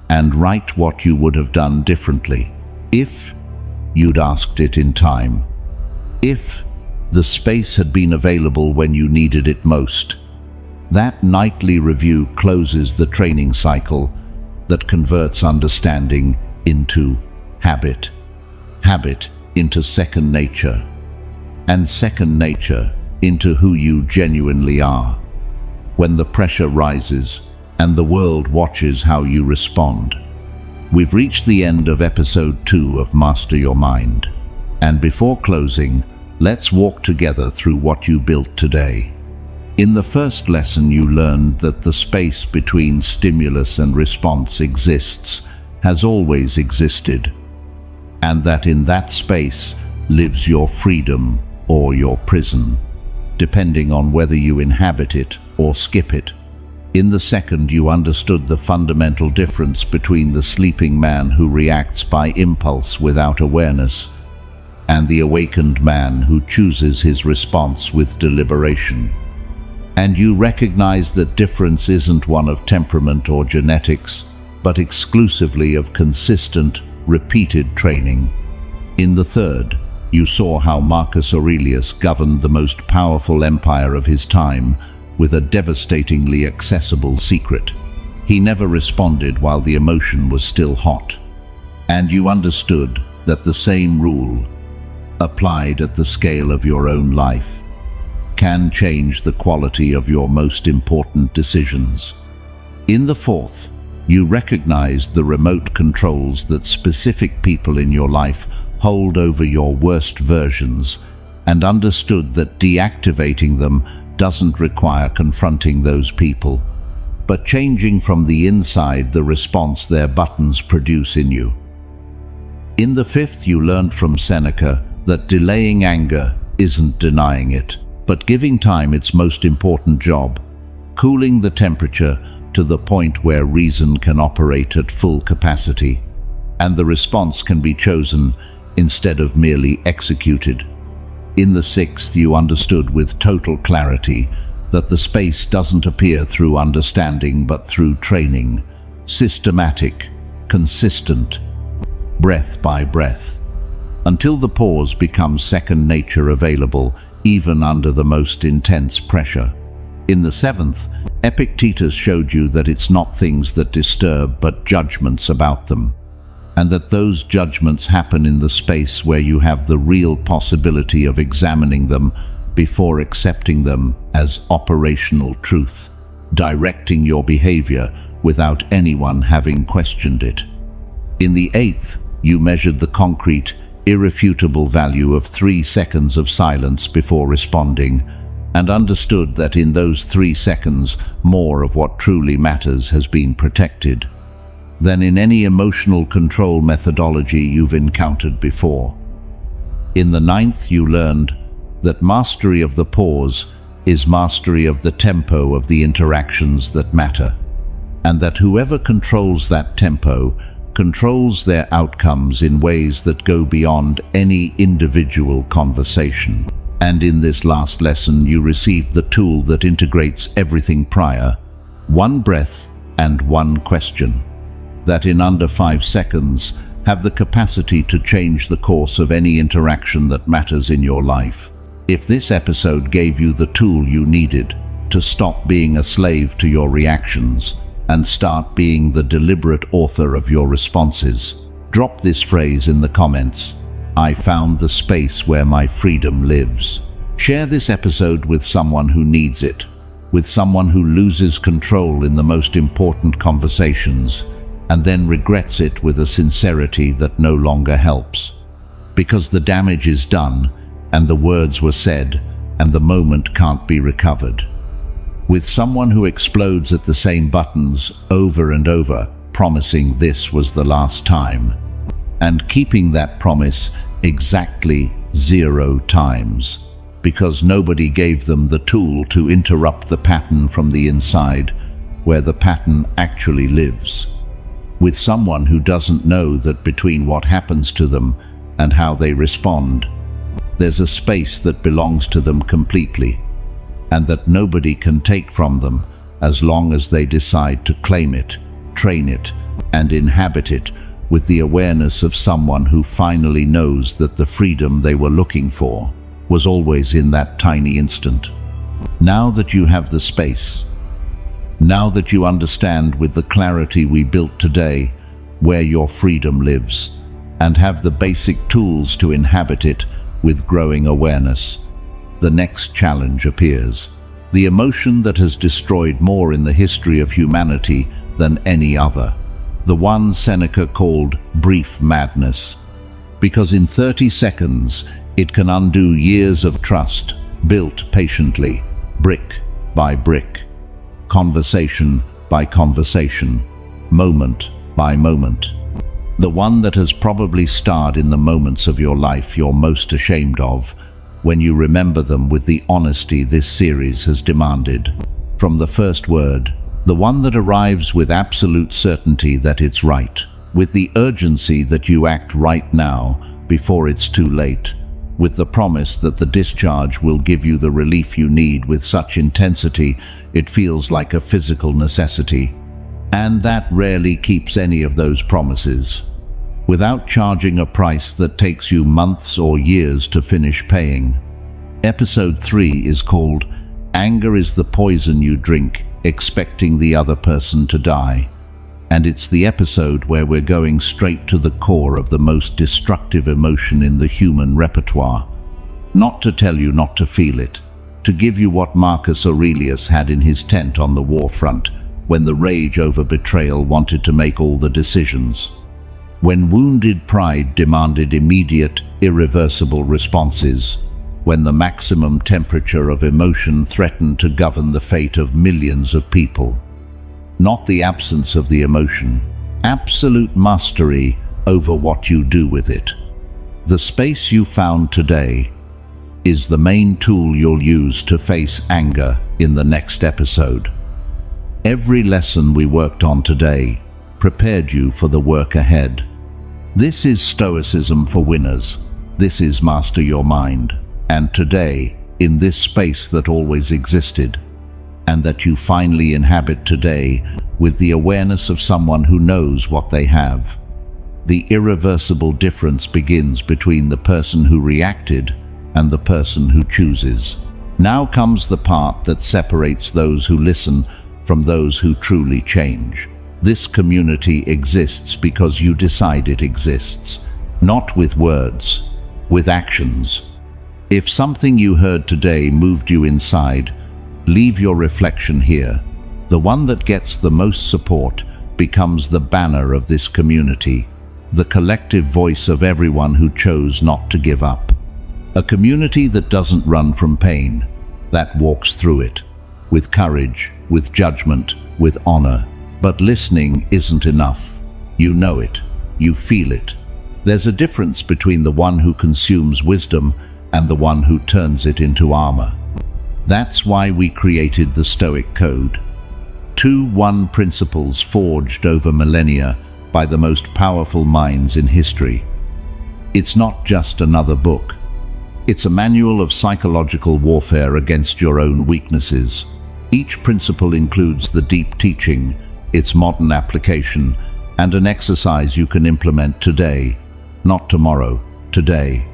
and write what you would have done differently if you'd asked it in time. If the space had been available when you needed it most. That nightly review closes the training cycle that converts understanding into habit, habit into second nature, and second nature into who you genuinely are. When the pressure rises and the world watches how you respond. We've reached the end of episode 2 of Master Your Mind. And before closing, let's walk together through what you built today. In the first lesson, you learned that the space between stimulus and response exists, has always existed, and that in that space lives your freedom or your prison, depending on whether you inhabit it or skip it. In the second, you understood the fundamental difference between the sleeping man who reacts by impulse without awareness and the awakened man who chooses his response with deliberation. And you recognize that difference isn't one of temperament or genetics, but exclusively of consistent, repeated training. In the third, you saw how Marcus Aurelius governed the most powerful empire of his time with a devastatingly accessible secret. He never responded while the emotion was still hot. And you understood that the same rule, applied at the scale of your own life, can change the quality of your most important decisions. In the fourth, you recognized the remote controls that specific people in your life hold over your worst versions, and understood that deactivating them doesn't require confronting those people, but changing from the inside the response their buttons produce in you. In the fifth, you learned from Seneca that delaying anger isn't denying it, but giving time its most important job, cooling the temperature to the point where reason can operate at full capacity, and the response can be chosen instead of merely executed. In the sixth, you understood with total clarity that the space doesn't appear through understanding but through training, systematic, consistent, breath by breath, until the pause becomes second nature, available even under the most intense pressure. In the seventh, Epictetus showed you that it's not things that disturb but judgments about them, and that those judgments happen in the space where you have the real possibility of examining them before accepting them as operational truth, directing your behavior without anyone having questioned it. In the eighth, you measured the concrete, irrefutable value of 3 seconds of silence before responding, and understood that in those 3 seconds more of what truly matters has been protected than in any emotional control methodology you've encountered before. In the ninth, you learned that mastery of the pause is mastery of the tempo of the interactions that matter, and that whoever controls that tempo controls their outcomes in ways that go beyond any individual conversation. And in this last lesson, you received the tool that integrates everything prior, one breath and one question, that in under 5 seconds have the capacity to change the course of any interaction that matters in your life. If this episode gave you the tool you needed to stop being a slave to your reactions and start being the deliberate author of your responses, drop this phrase in the comments: I found the space where my freedom lives. Share this episode with someone who needs it, with someone who loses control in the most important conversations and then regrets it with a sincerity that no longer helps, because the damage is done and the words were said and the moment can't be recovered. With someone who explodes at the same buttons over and over, promising this was the last time, and keeping that promise exactly 0 times, because nobody gave them the tool to interrupt the pattern from the inside, where the pattern actually lives. With someone who doesn't know that between what happens to them and how they respond, There's a space that belongs to them completely, and that nobody can take from them as long as they decide to claim it, train it, and inhabit it with the awareness of someone who finally knows that the freedom they were looking for was always in that tiny instant. Now that you have the space, now that you understand with the clarity we built today where your freedom lives, and have the basic tools to inhabit it with growing awareness, the next challenge appears. The emotion that has destroyed more in the history of humanity than any other. The one Seneca called brief madness. Because in 30 seconds, it can undo years of trust, built patiently, brick by brick, conversation by conversation, moment by moment. The one that has probably starred in the moments of your life you're most ashamed of, when you remember them with the honesty this series has demanded. From the first word, the one that arrives with absolute certainty that it's right, with the urgency that you act right now before it's too late, with the promise that the discharge will give you the relief you need with such intensity it feels like a physical necessity. And that rarely keeps any of those promises, without charging a price that takes you months or years to finish paying. Episode 3 is called Anger is the Poison You Drink, Expecting the Other Person to Die. And it's the episode where we're going straight to the core of the most destructive emotion in the human repertoire. Not to tell you not to feel it, to give you what Marcus Aurelius had in his tent on the war front, when the rage over betrayal wanted to make all the decisions. When wounded pride demanded immediate, irreversible responses. When the maximum temperature of emotion threatened to govern the fate of millions of people. Not the absence of the emotion, absolute mastery over what you do with it. The space you found today is the main tool you'll use to face anger in the next episode. Every lesson we worked on today prepared you for the work ahead. This is Stoicism for winners. This is Master Your Mind. And today, in this space that always existed, and that you finally inhabit today with the awareness of someone who knows what they have, the irreversible difference begins between the person who reacted and the person who chooses. Now comes the part that separates those who listen from those who truly change. This community exists because you decide it exists, not with words, with actions. If something you heard today moved you inside, leave your reflection here. The one that gets the most support becomes the banner of this community, the collective voice of everyone who chose not to give up. A community that doesn't run from pain, that walks through it, with courage, with judgment, with honor. But listening isn't enough. You know it. You feel it. There's a difference between the one who consumes wisdom and the one who turns it into armor. That's why we created the Stoic Code. 2 principles forged over millennia by the most powerful minds in history. It's not just another book. It's a manual of psychological warfare against your own weaknesses. Each principle includes the deep teaching, its modern application, and an exercise you can implement today, not tomorrow, today.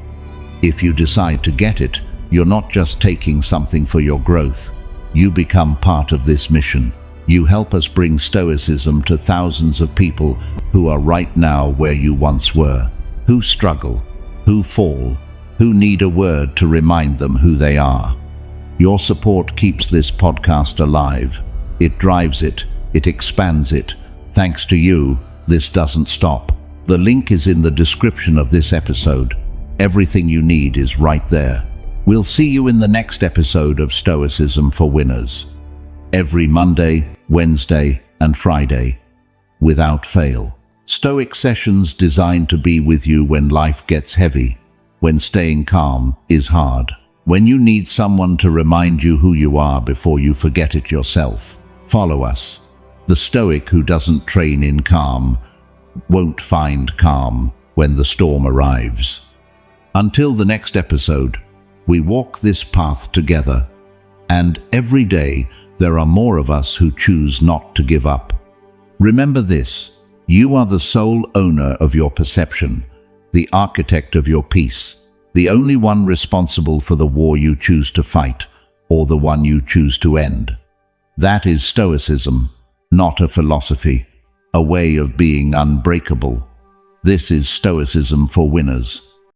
If you decide to get it, you're not just taking something for your growth. You become part of this mission. You help us bring Stoicism to thousands of people who are right now where you once were, who struggle, who fall, who need a word to remind them who they are. Your support keeps this podcast alive. It drives it. It expands it. Thanks to you, this doesn't stop. The link is in the description of this episode. Everything you need is right there. We'll see you in the next episode of Stoicism for Winners. Every Monday, Wednesday, and Friday, without fail. Stoic sessions designed to be with you when life gets heavy, when staying calm is hard, when you need someone to remind you who you are before you forget it yourself. Follow us. The Stoic who doesn't train in calm won't find calm when the storm arrives. Until the next episode, we walk this path together, and every day there are more of us who choose not to give up. Remember this: you are the sole owner of your perception, the architect of your peace, the only one responsible for the war you choose to fight, or the one you choose to end. That is Stoicism, not a philosophy, a way of being unbreakable. This is Stoicism for winners.